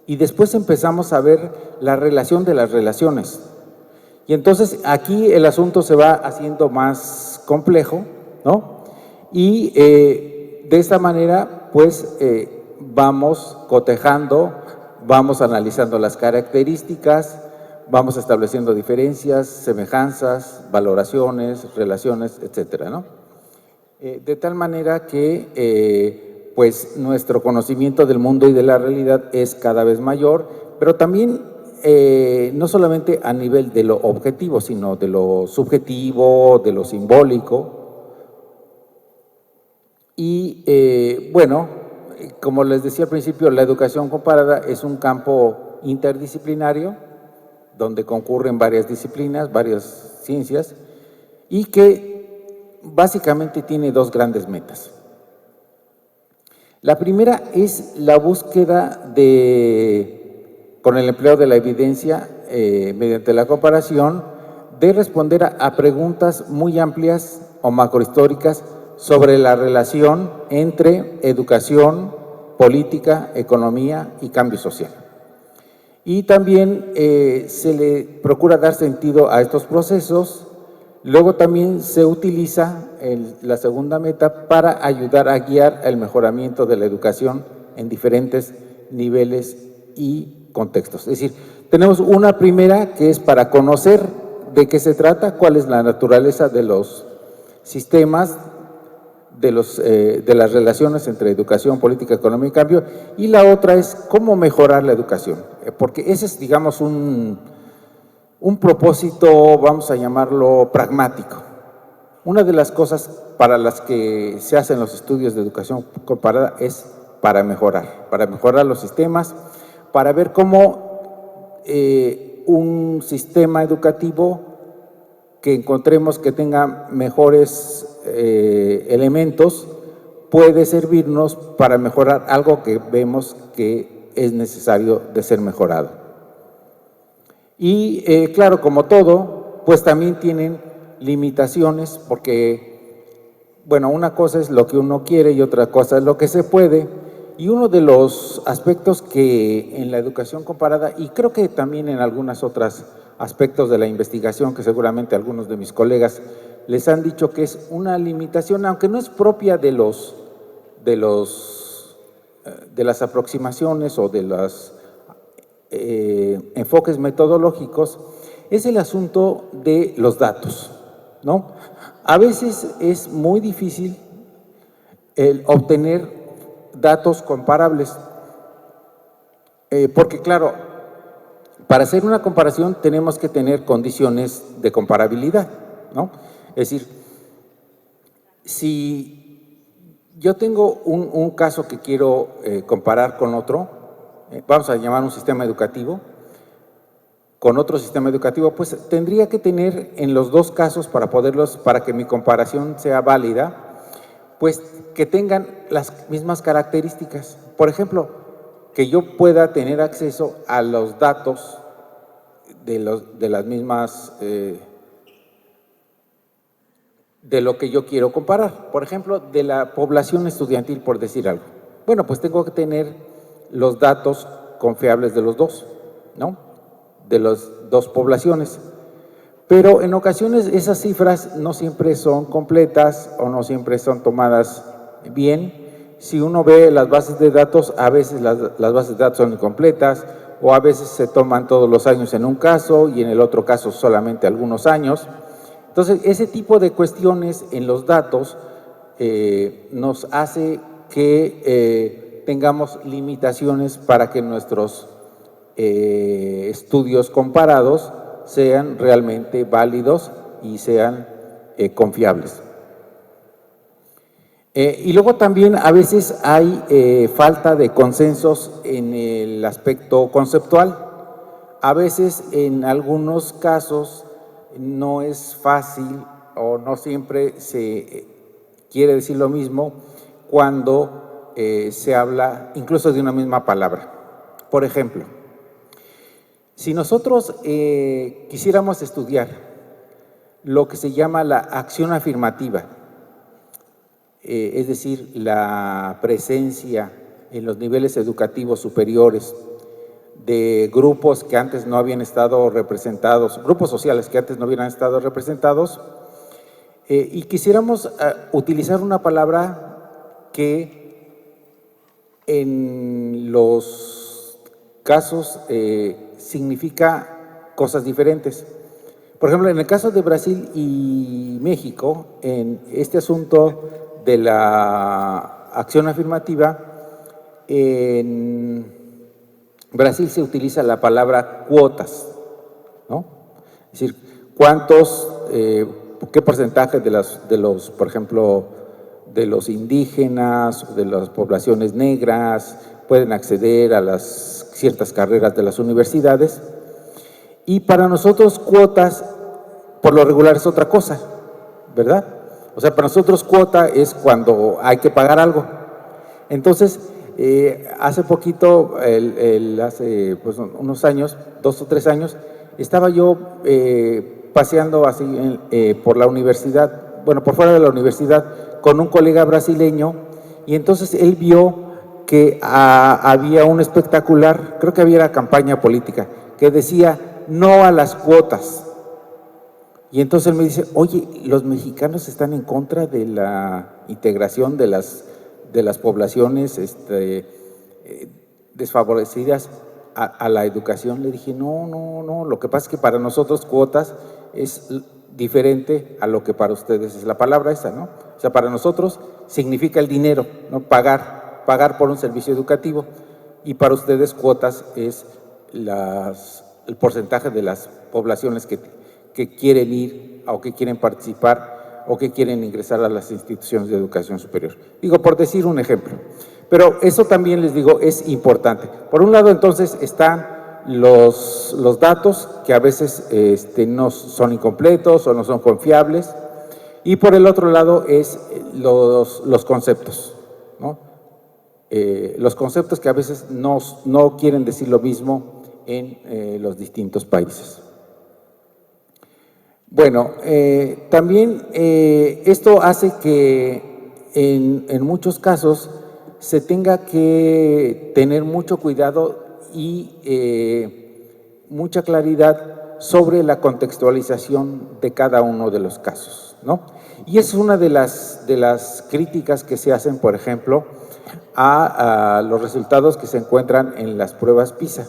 Y después empezamos a ver la relación de las relaciones. Y entonces aquí el asunto se va haciendo más complejo, ¿no? Y de esta manera, pues, vamos cotejando, vamos analizando las características, vamos estableciendo diferencias, semejanzas, valoraciones, relaciones, etcétera, ¿no? De tal manera que pues nuestro conocimiento del mundo y de la realidad es cada vez mayor, pero también no solamente a nivel de lo objetivo, sino de lo subjetivo, de lo simbólico. Y bueno, como les decía al principio, la educación comparada es un campo interdisciplinario donde concurren varias disciplinas, varias ciencias, y que básicamente tiene dos grandes metas. La primera es la búsqueda con el empleo de la evidencia mediante la comparación, de responder a preguntas muy amplias o macrohistóricas sobre la relación entre educación, política, economía y cambio social. Y también se le procura dar sentido a estos procesos. Luego también se utiliza la segunda meta para ayudar a guiar el mejoramiento de la educación en diferentes niveles y contextos. Es decir, tenemos una primera que es para conocer de qué se trata, cuál es la naturaleza de los sistemas, de las relaciones entre educación, política, economía y cambio, y la otra es cómo mejorar la educación, porque ese es, digamos, un propósito, vamos a llamarlo pragmático. Una de las cosas para las que se hacen los estudios de educación comparada es para mejorar los sistemas, para ver cómo un sistema educativo que encontremos que tenga mejores elementos puede servirnos para mejorar algo que vemos que es necesario de ser mejorado. Y claro, como todo, pues también tienen limitaciones porque, bueno, una cosa es lo que uno quiere y otra cosa es lo que se puede. Y uno de los aspectos que en la educación comparada, y creo que también en algunos otros aspectos de la investigación, que seguramente algunos de mis colegas les han dicho que es una limitación, aunque no es propia de las aproximaciones o de los enfoques metodológicos, es el asunto de los datos, ¿no? A veces es muy difícil el obtener datos comparables, porque claro, para hacer una comparación tenemos que tener condiciones de comparabilidad, ¿no? Es decir, si yo tengo un caso que quiero comparar con otro, vamos a llamar un sistema educativo, con otro sistema educativo, pues tendría que tener en los dos casos para que mi comparación sea válida, pues que tengan las mismas características. Por ejemplo, que yo pueda tener acceso a los datos de las mismas, de lo que yo quiero comparar. Por ejemplo, de la población estudiantil, por decir algo. Bueno, pues tengo que tener los datos confiables de los dos, ¿no? De las dos poblaciones. Pero en ocasiones esas cifras no siempre son completas o no siempre son tomadas bien. Si uno ve las bases de datos, a veces las bases de datos son incompletas o a veces se toman todos los años en un caso y en el otro caso solamente algunos años. Entonces, ese tipo de cuestiones en los datos nos hace que tengamos limitaciones para que nuestros estudios comparados sean realmente válidos y sean confiables. Y luego también a veces hay falta de consensos en el aspecto conceptual. A veces en algunos casos no es fácil o no siempre se quiere decir lo mismo cuando se habla incluso de una misma palabra. Por ejemplo, Si nosotros quisiéramos estudiar lo que se llama la acción afirmativa, es decir, la presencia en los niveles educativos superiores de grupos que antes no habían estado representados, grupos sociales que antes no habían estado representados, y quisiéramos utilizar una palabra que en los casos significa cosas diferentes. Por ejemplo, en el caso de Brasil y México, en este asunto de la acción afirmativa, en Brasil se utiliza la palabra cuotas, ¿no? Es decir, qué porcentaje de los, por ejemplo, de los indígenas, de las poblaciones negras, pueden acceder a ciertas carreras de las universidades. Y para nosotros cuotas, por lo regular, es otra cosa, ¿verdad? O sea, para nosotros cuota es cuando hay que pagar algo. Entonces, hace poquito, hace pues, unos años, 2 o 3 años, estaba yo paseando así por la universidad, bueno, por fuera de la universidad, con un colega brasileño, y entonces él vio que había un espectacular, creo que había una campaña política, que decía no a las cuotas. Y entonces él me dice, oye, los mexicanos están en contra de la integración de las poblaciones desfavorecidas a la educación. Le dije, no, lo que pasa es que para nosotros cuotas es diferente a lo que para ustedes es la palabra esa, ¿no? O sea, para nosotros significa el dinero, ¿no? Pagar por un servicio educativo, y para ustedes cuotas es el porcentaje de las poblaciones que quieren ir o que quieren participar o que quieren ingresar a las instituciones de educación superior. Digo, por decir un ejemplo. Pero eso también, les digo, es importante. Por un lado, entonces, están los datos que a veces no son incompletos o no son confiables, y por el otro lado es los conceptos, ¿no? Los conceptos que a veces no quieren decir lo mismo en los distintos países. Bueno, también esto hace que en muchos casos se tenga que tener mucho cuidado y mucha claridad sobre la contextualización de cada uno de los casos, ¿no? Y es una de las críticas que se hacen, por ejemplo, a los resultados que se encuentran en las pruebas PISA.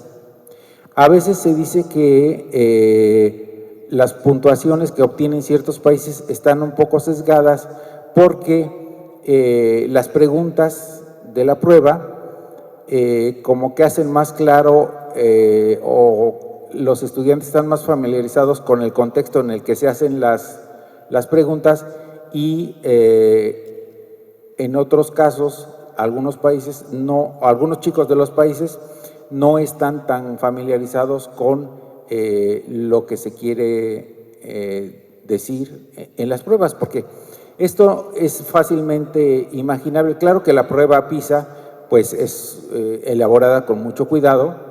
A veces se dice que las puntuaciones que obtienen ciertos países están un poco sesgadas porque las preguntas de la prueba como que hacen más claro o los estudiantes están más familiarizados con el contexto en el que se hacen las preguntas, y en otros casos algunos chicos de los países no están tan familiarizados con lo que se quiere decir en las pruebas, porque esto es fácilmente imaginable. Claro que la prueba PISA pues es elaborada con mucho cuidado,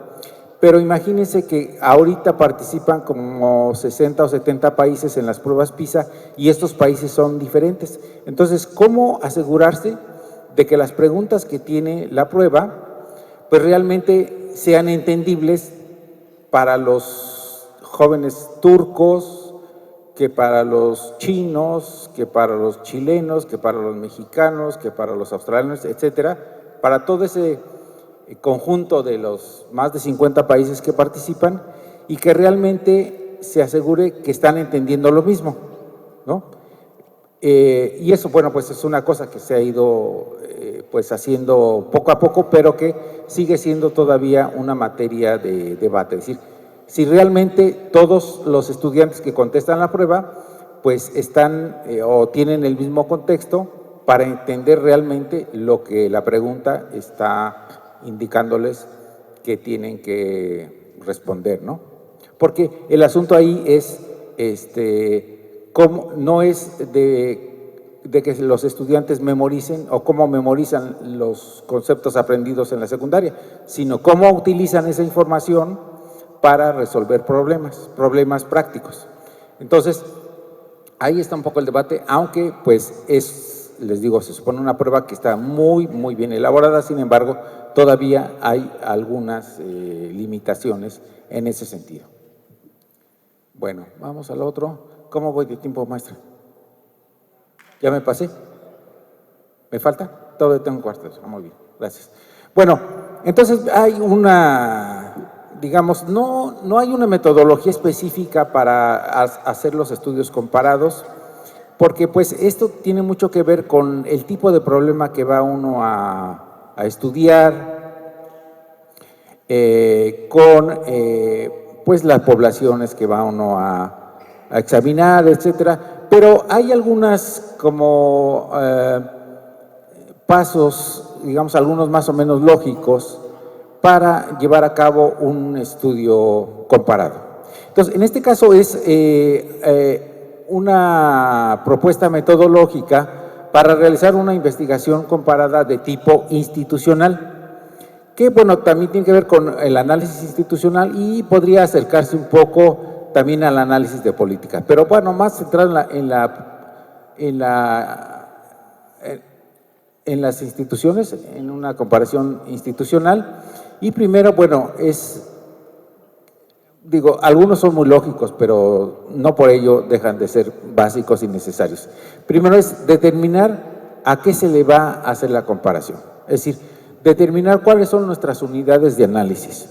pero imagínense que ahorita participan como 60 o 70 países en las pruebas PISA y estos países son diferentes. Entonces, ¿cómo asegurarse de que las preguntas que tiene la prueba pues realmente sean entendibles para los jóvenes turcos, que para los chinos, que para los chilenos, que para los mexicanos, que para los australianos, etcétera, para todo ese conjunto de los más de 50 países que participan, y que realmente se asegure que están entendiendo lo mismo, ¿no? Y eso, bueno, pues es una cosa que se ha ido pues haciendo poco a poco, pero que sigue siendo todavía una materia de debate. Es decir, si realmente todos los estudiantes que contestan la prueba pues están o tienen el mismo contexto para entender realmente lo que la pregunta está indicándoles que tienen que responder, ¿no? Porque el asunto ahí es, no es de que los estudiantes memoricen o cómo memorizan los conceptos aprendidos en la secundaria, sino cómo utilizan esa información para resolver problemas prácticos. Entonces, ahí está un poco el debate, aunque pues les digo, se supone una prueba que está muy, muy bien elaborada, sin embargo, todavía hay algunas limitaciones en ese sentido. Bueno, vamos al otro. ¿Cómo voy de tiempo, maestra? ¿Ya me pasé? ¿Me falta? Todavía tengo un cuarto. Muy bien, gracias. Bueno, entonces hay digamos, no hay una metodología específica para hacer los estudios comparados, porque pues esto tiene mucho que ver con el tipo de problema que va uno a estudiar, con pues las poblaciones que va uno a examinar, etcétera. Pero hay algunas como pasos, digamos, algunos más o menos lógicos para llevar a cabo un estudio comparado. Entonces, en este caso es una propuesta metodológica para realizar una investigación comparada de tipo institucional, que bueno, también tiene que ver con el análisis institucional y podría acercarse un poco también al análisis de política, pero bueno, más centrado en las instituciones, en una comparación institucional. Y primero, bueno, digo, algunos son muy lógicos, pero no por ello dejan de ser básicos y necesarios. Primero es determinar a qué se le va a hacer la comparación, es decir, determinar cuáles son nuestras unidades de análisis,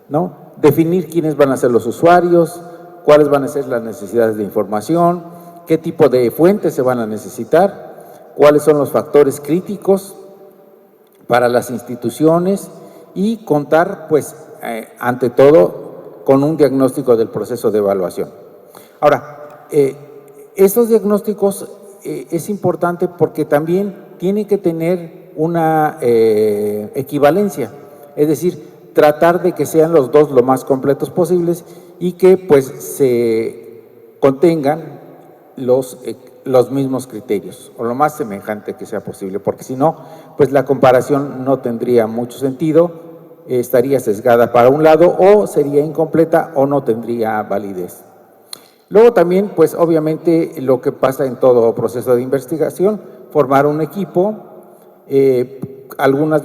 ¿no? Definir quiénes van a ser los usuarios, cuáles van a ser las necesidades de información, qué tipo de fuentes se van a necesitar, cuáles son los factores críticos para las instituciones y contar, pues, ante todo, con un diagnóstico del proceso de evaluación. Ahora, estos diagnósticos es importante porque también tiene que tener una equivalencia, es decir, tratar de que sean los dos lo más completos posibles y que pues se contengan los mismos criterios o lo más semejante que sea posible, porque si no, pues la comparación no tendría mucho sentido, estaría sesgada para un lado o sería incompleta o no tendría validez. Luego también, pues obviamente lo que pasa en todo proceso de investigación, formar un equipo, algunas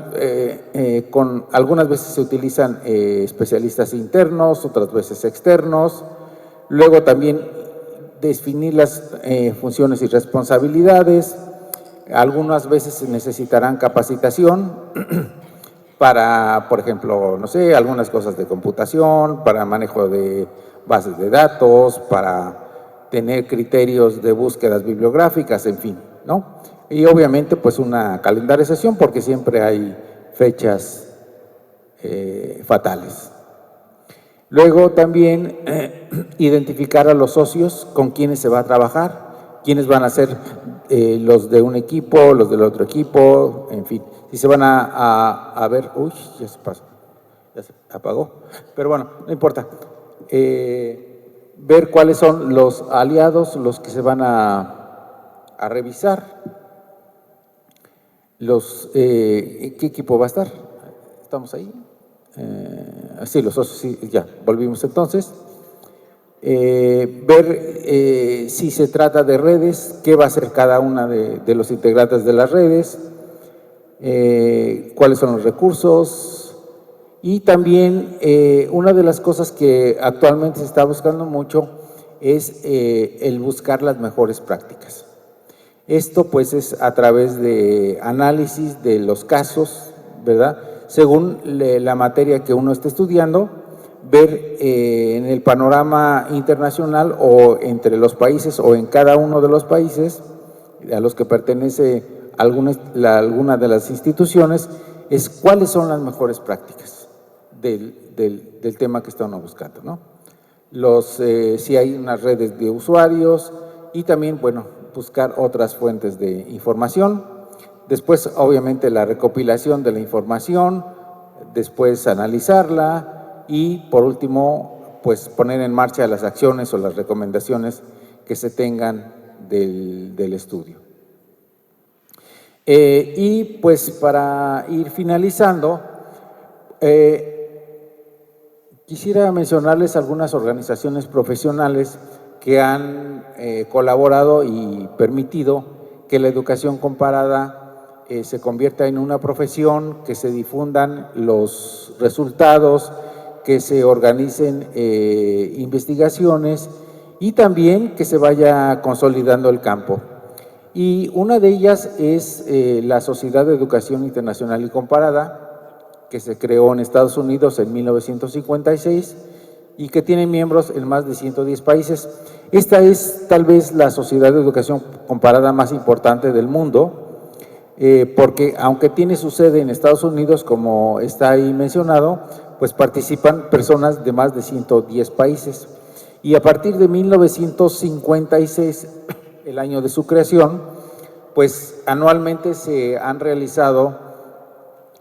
veces se utilizan especialistas internos, otras veces externos, luego también definir las funciones y responsabilidades, algunas veces se necesitarán capacitación para, por ejemplo, no sé, algunas cosas de computación, para manejo de bases de datos, para tener criterios de búsquedas bibliográficas, en fin, ¿no? Y obviamente pues una calendarización porque siempre hay fechas fatales. Luego también identificar a los socios con quienes se va a trabajar, quiénes van a ser los de un equipo, los del otro equipo, en fin. Si se van a ver, uy, ya se pasó, ya se apagó, pero bueno, no importa. Ver cuáles son los aliados, los que se van a revisar, ¿qué equipo va a estar? ¿Estamos ahí? Sí, los socios, sí, ya, volvimos entonces. Ver si se trata de redes, qué va a hacer cada una de los integrantes de las redes, cuáles son los recursos y también una de las cosas que actualmente se está buscando mucho es el buscar las mejores prácticas. Esto pues es a través de análisis de los casos, ¿verdad? Según la materia que uno esté estudiando, ver en el panorama internacional o entre los países o en cada uno de los países a los que pertenece alguna de las instituciones, es cuáles son las mejores prácticas del tema que está uno buscando, ¿no? Si hay unas redes de usuarios y también, bueno, buscar otras fuentes de información. Después, obviamente, la recopilación de la información, después analizarla y, por último, pues poner en marcha las acciones o las recomendaciones que se tengan del estudio. Y pues para ir finalizando, Quisiera mencionarles algunas organizaciones profesionales que han colaborado y permitido que la educación comparada se convierta en una profesión, que se difundan los resultados, que se organicen investigaciones y también que se vaya consolidando el campo. Y una de ellas es la Sociedad de Educación Internacional y Comparada, que se creó en Estados Unidos en 1956 y que tiene miembros en más de 110 países. Esta es tal vez la sociedad de educación comparada más importante del mundo, porque aunque tiene su sede en Estados Unidos, como está ahí mencionado, pues participan personas de más de 110 países. Y a partir de 1956, el año de su creación, pues anualmente se han realizado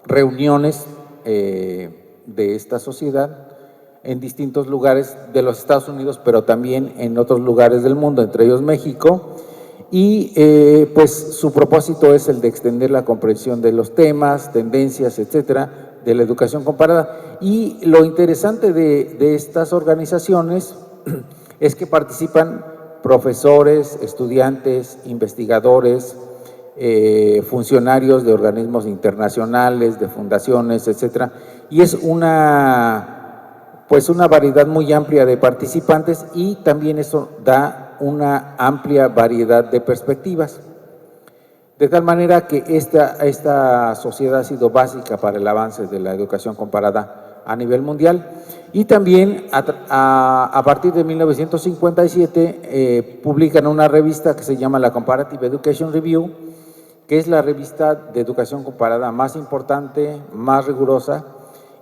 reuniones de esta sociedad en distintos lugares de los Estados Unidos, pero también en otros lugares del mundo, entre ellos México, y pues su propósito es el de extender la comprensión de los temas, tendencias, etcétera, de la educación comparada. Y lo interesante de estas organizaciones es que participan profesores, estudiantes, investigadores, funcionarios de organismos internacionales, de fundaciones, etcétera, y es una variedad muy amplia de participantes y también eso da una amplia variedad de perspectivas. De tal manera que esta sociedad ha sido básica para el avance de la educación comparada a nivel mundial. Y también a partir de 1957 publican una revista que se llama la Comparative Education Review, que es la revista de educación comparada más importante, más rigurosa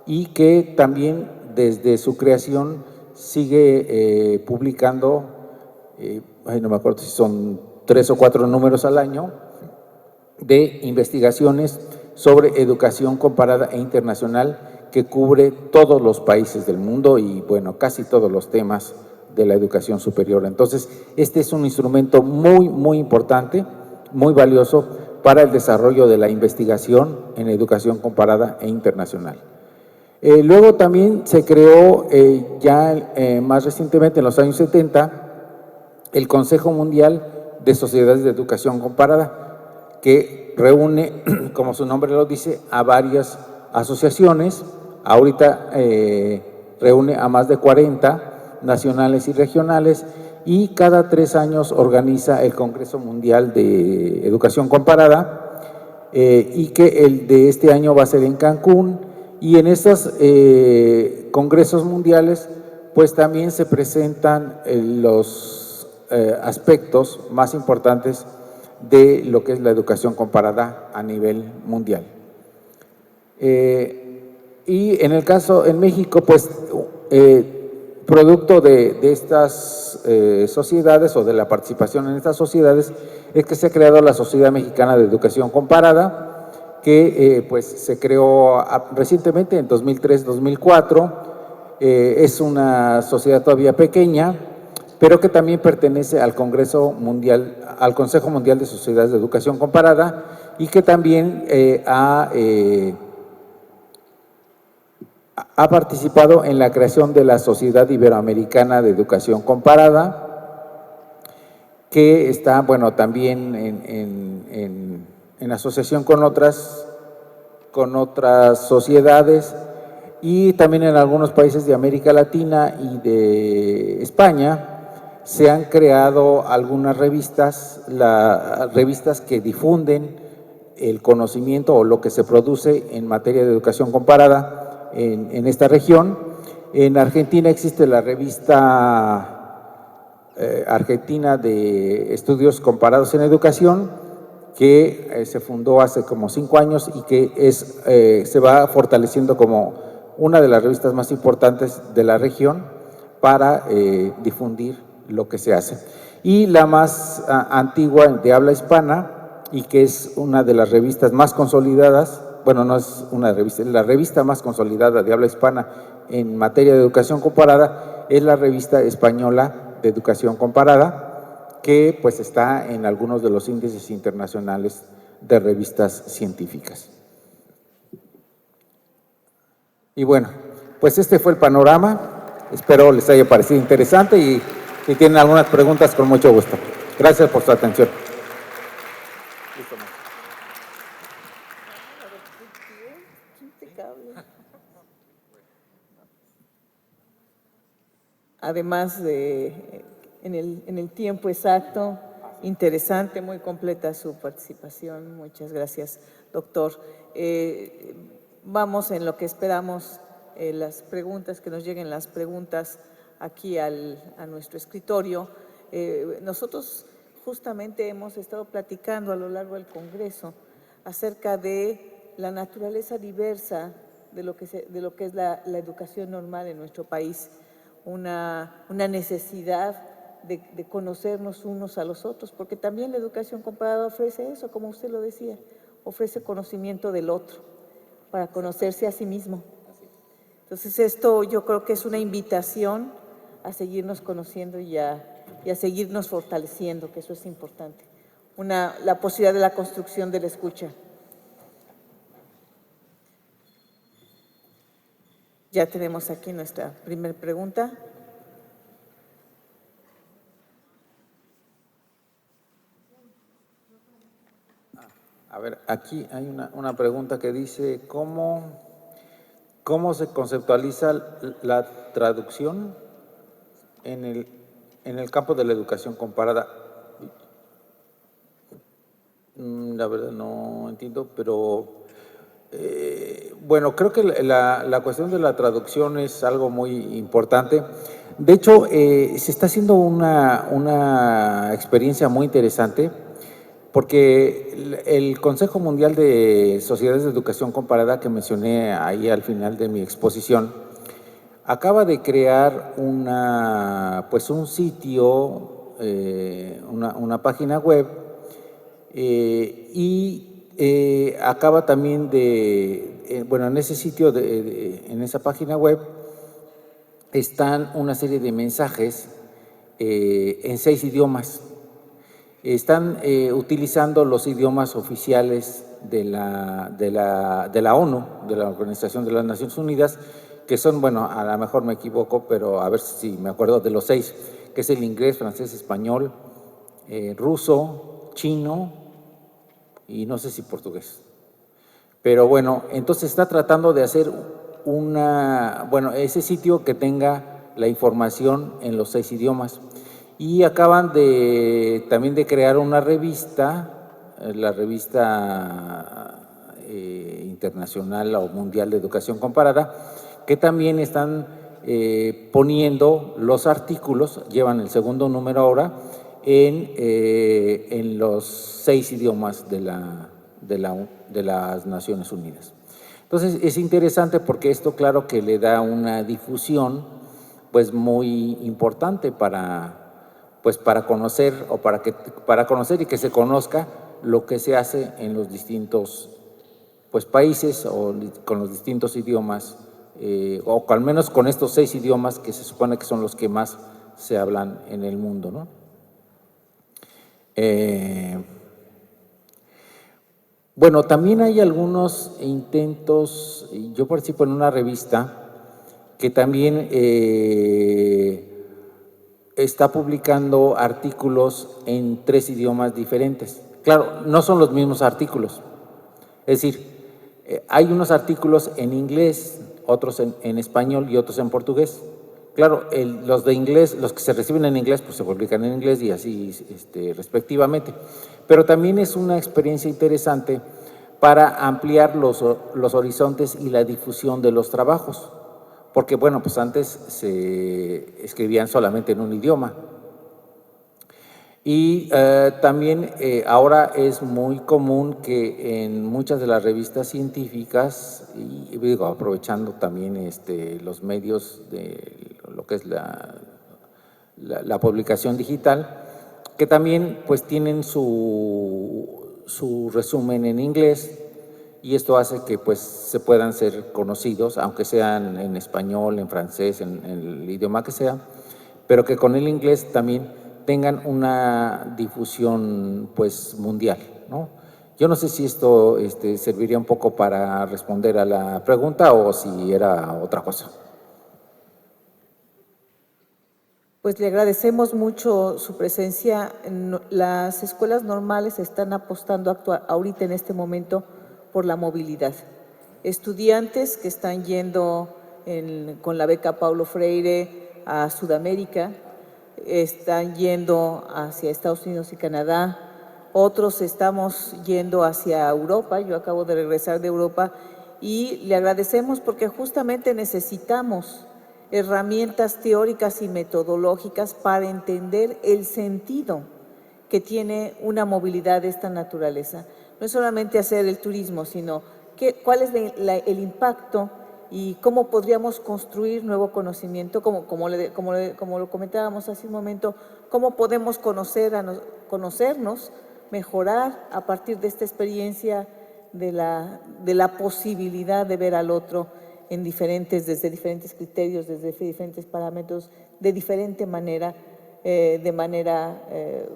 y que también desde su creación sigue publicando, no me acuerdo si son 3 o 4 números al año, de investigaciones sobre educación comparada e internacional que cubre todos los países del mundo y, bueno, casi todos los temas de la educación superior. Entonces, este es un instrumento muy, muy importante, muy valioso para el desarrollo de la investigación en educación comparada e internacional. Luego también se creó más recientemente, en los años 70, el Consejo Mundial de Sociedades de Educación Comparada, que reúne, como su nombre lo dice, a varias asociaciones. Ahorita reúne a más de 40 nacionales y regionales y cada 3 años organiza el Congreso Mundial de Educación Comparada y que el de este año va a ser en Cancún. Y en estos congresos mundiales pues también se presentan los aspectos más importantes de lo que es la educación comparada a nivel mundial. Y en el caso en México, pues producto de estas sociedades o de la participación en estas sociedades es que se ha creado la Sociedad Mexicana de Educación Comparada, que pues se creó recientemente en 2003-2004. Es una sociedad todavía pequeña, pero que también pertenece al Consejo Mundial de Sociedades de Educación Comparada y que también ha participado en la creación de la Sociedad Iberoamericana de Educación Comparada, que está, bueno, también en asociación con otras sociedades, y también en algunos países de América Latina y de España se han creado algunas revistas, revistas que difunden el conocimiento o lo que se produce en materia de educación comparada en esta región. En Argentina existe la revista Argentina de Estudios Comparados en Educación, que se fundó hace como 5 años y que se va fortaleciendo como una de las revistas más importantes de la región para difundir lo que se hace. Y la más antigua de habla hispana, y que es una de las revistas más consolidadas, bueno, no es una revista, es la revista más consolidada de habla hispana en materia de educación comparada, es la Revista Española de Educación Comparada, que pues está en algunos de los índices internacionales de revistas científicas. Y bueno, pues este fue el panorama. Espero les haya parecido interesante y si tienen algunas preguntas, con mucho gusto. Gracias por su atención. Además de en el tiempo exacto, interesante, muy completa su participación. Muchas gracias, doctor. Vamos en lo que esperamos, las preguntas, que nos lleguen las preguntas aquí a nuestro escritorio. Nosotros justamente hemos estado platicando a lo largo del Congreso acerca de la naturaleza diversa de lo que es la educación normal en nuestro país. Una necesidad de conocernos unos a los otros, porque también la educación comparada ofrece eso, como usted lo decía, ofrece conocimiento del otro, para conocerse a sí mismo. Entonces esto yo creo que es una invitación a seguirnos conociendo y a seguirnos fortaleciendo, que eso es importante. La posibilidad de la construcción de la escucha. Ya tenemos aquí nuestra primera pregunta. A ver, aquí hay una pregunta que dice, ¿cómo se conceptualiza la traducción en el campo de la educación comparada? La verdad no entiendo, pero bueno, creo que la cuestión de la traducción es algo muy importante. De hecho, se está haciendo una experiencia muy interesante, porque el Consejo Mundial de Sociedades de Educación Comparada, que mencioné ahí al final de mi exposición, acaba de crear pues un sitio, una página web, y acaba también bueno, en ese sitio, en esa página web, están una serie de mensajes en 6 idiomas. Están utilizando los idiomas oficiales de la ONU, de la Organización de las Naciones Unidas, que son, bueno, a lo mejor me equivoco, pero a ver si me acuerdo de los 6, que es el inglés, francés, español, ruso, chino y no sé si portugués. Pero bueno, entonces está tratando de hacer bueno, ese sitio que tenga la información en los 6 idiomas. Y acaban también de crear una revista, la revista internacional o mundial de educación comparada, que también están poniendo los artículos, llevan el segundo número ahora, en los 6 idiomas de las Naciones Unidas. Entonces es interesante porque esto, claro, que le da una difusión pues muy importante para conocer para conocer y que se conozca lo que se hace en los distintos pues países o con los distintos idiomas, o al menos con estos 6 idiomas que se supone que son los que más se hablan en el mundo, ¿no? Bueno, también hay algunos intentos, yo participo en una revista que también está publicando artículos en 3 idiomas diferentes. Claro, no son los mismos artículos. Es decir, hay unos artículos en inglés, otros en español y otros en portugués. Claro, los de inglés, los que se reciben en inglés, pues se publican en inglés y así respectivamente. Pero también es una experiencia interesante para ampliar los horizontes y la difusión de los trabajos. Porque, bueno, pues antes se escribían solamente en un idioma. Y también ahora es muy común que en muchas de las revistas científicas, y digo, aprovechando también los medios de lo que es la publicación digital, que también pues tienen su resumen en inglés, y esto hace que pues se puedan ser conocidos, aunque sean en español, en francés, en el idioma que sea, pero que con el inglés también tengan una difusión pues mundial, ¿no? Yo no sé si esto serviría un poco para responder a la pregunta o si era otra cosa. pues le agradecemos mucho su presencia. Las escuelas normales están apostando ahorita en este momento por la movilidad. Estudiantes que están yendo con la beca Paulo Freire a Sudamérica, están yendo hacia Estados Unidos y Canadá, otros estamos yendo hacia Europa. Yo acabo de regresar de Europa y le agradecemos porque justamente necesitamos herramientas teóricas y metodológicas para entender el sentido que tiene una movilidad de esta naturaleza. No es solamente hacer el turismo, sino cuál es el impacto y cómo podríamos construir nuevo conocimiento, como lo comentábamos hace un momento, cómo podemos conocernos, mejorar a partir de esta experiencia de la posibilidad de ver al otro desde diferentes criterios, desde diferentes parámetros, de diferente manera,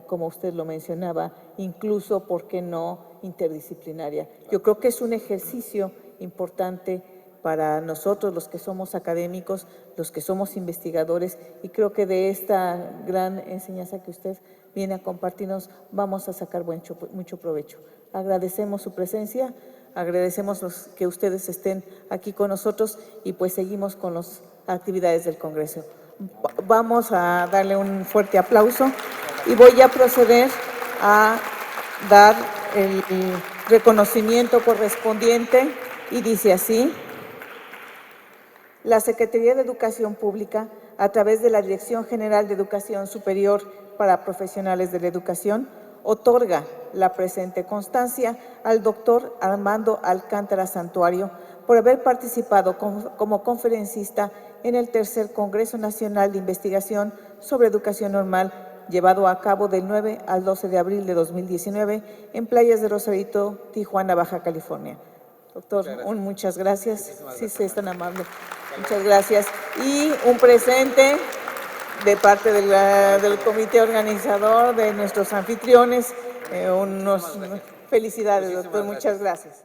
como usted lo mencionaba, incluso, ¿por qué no?, interdisciplinaria. Yo creo que es un ejercicio importante para nosotros, los que somos académicos, los que somos investigadores, y creo que de esta gran enseñanza que usted viene a compartirnos vamos a sacar mucho provecho. Agradecemos su presencia, agradecemos que ustedes estén aquí con nosotros y pues seguimos con las actividades del Congreso. Vamos a darle un fuerte aplauso y voy a proceder a dar el reconocimiento correspondiente y dice así: la Secretaría de Educación Pública, a través de la Dirección General de Educación Superior para Profesionales de la Educación, otorga la presente constancia al doctor Armando Alcántara Santuario por haber participado como conferencista en el tercer Congreso Nacional de Investigación sobre Educación Normal, llevado a cabo del 9 al 12 de abril de 2019 en Playas de Rosarito, Tijuana, Baja California. Doctor, muchas gracias. Sí, es tan amable. Muchas gracias. Y un presente de parte del comité organizador, de nuestros anfitriones. Felicidades, doctor. Muchas gracias.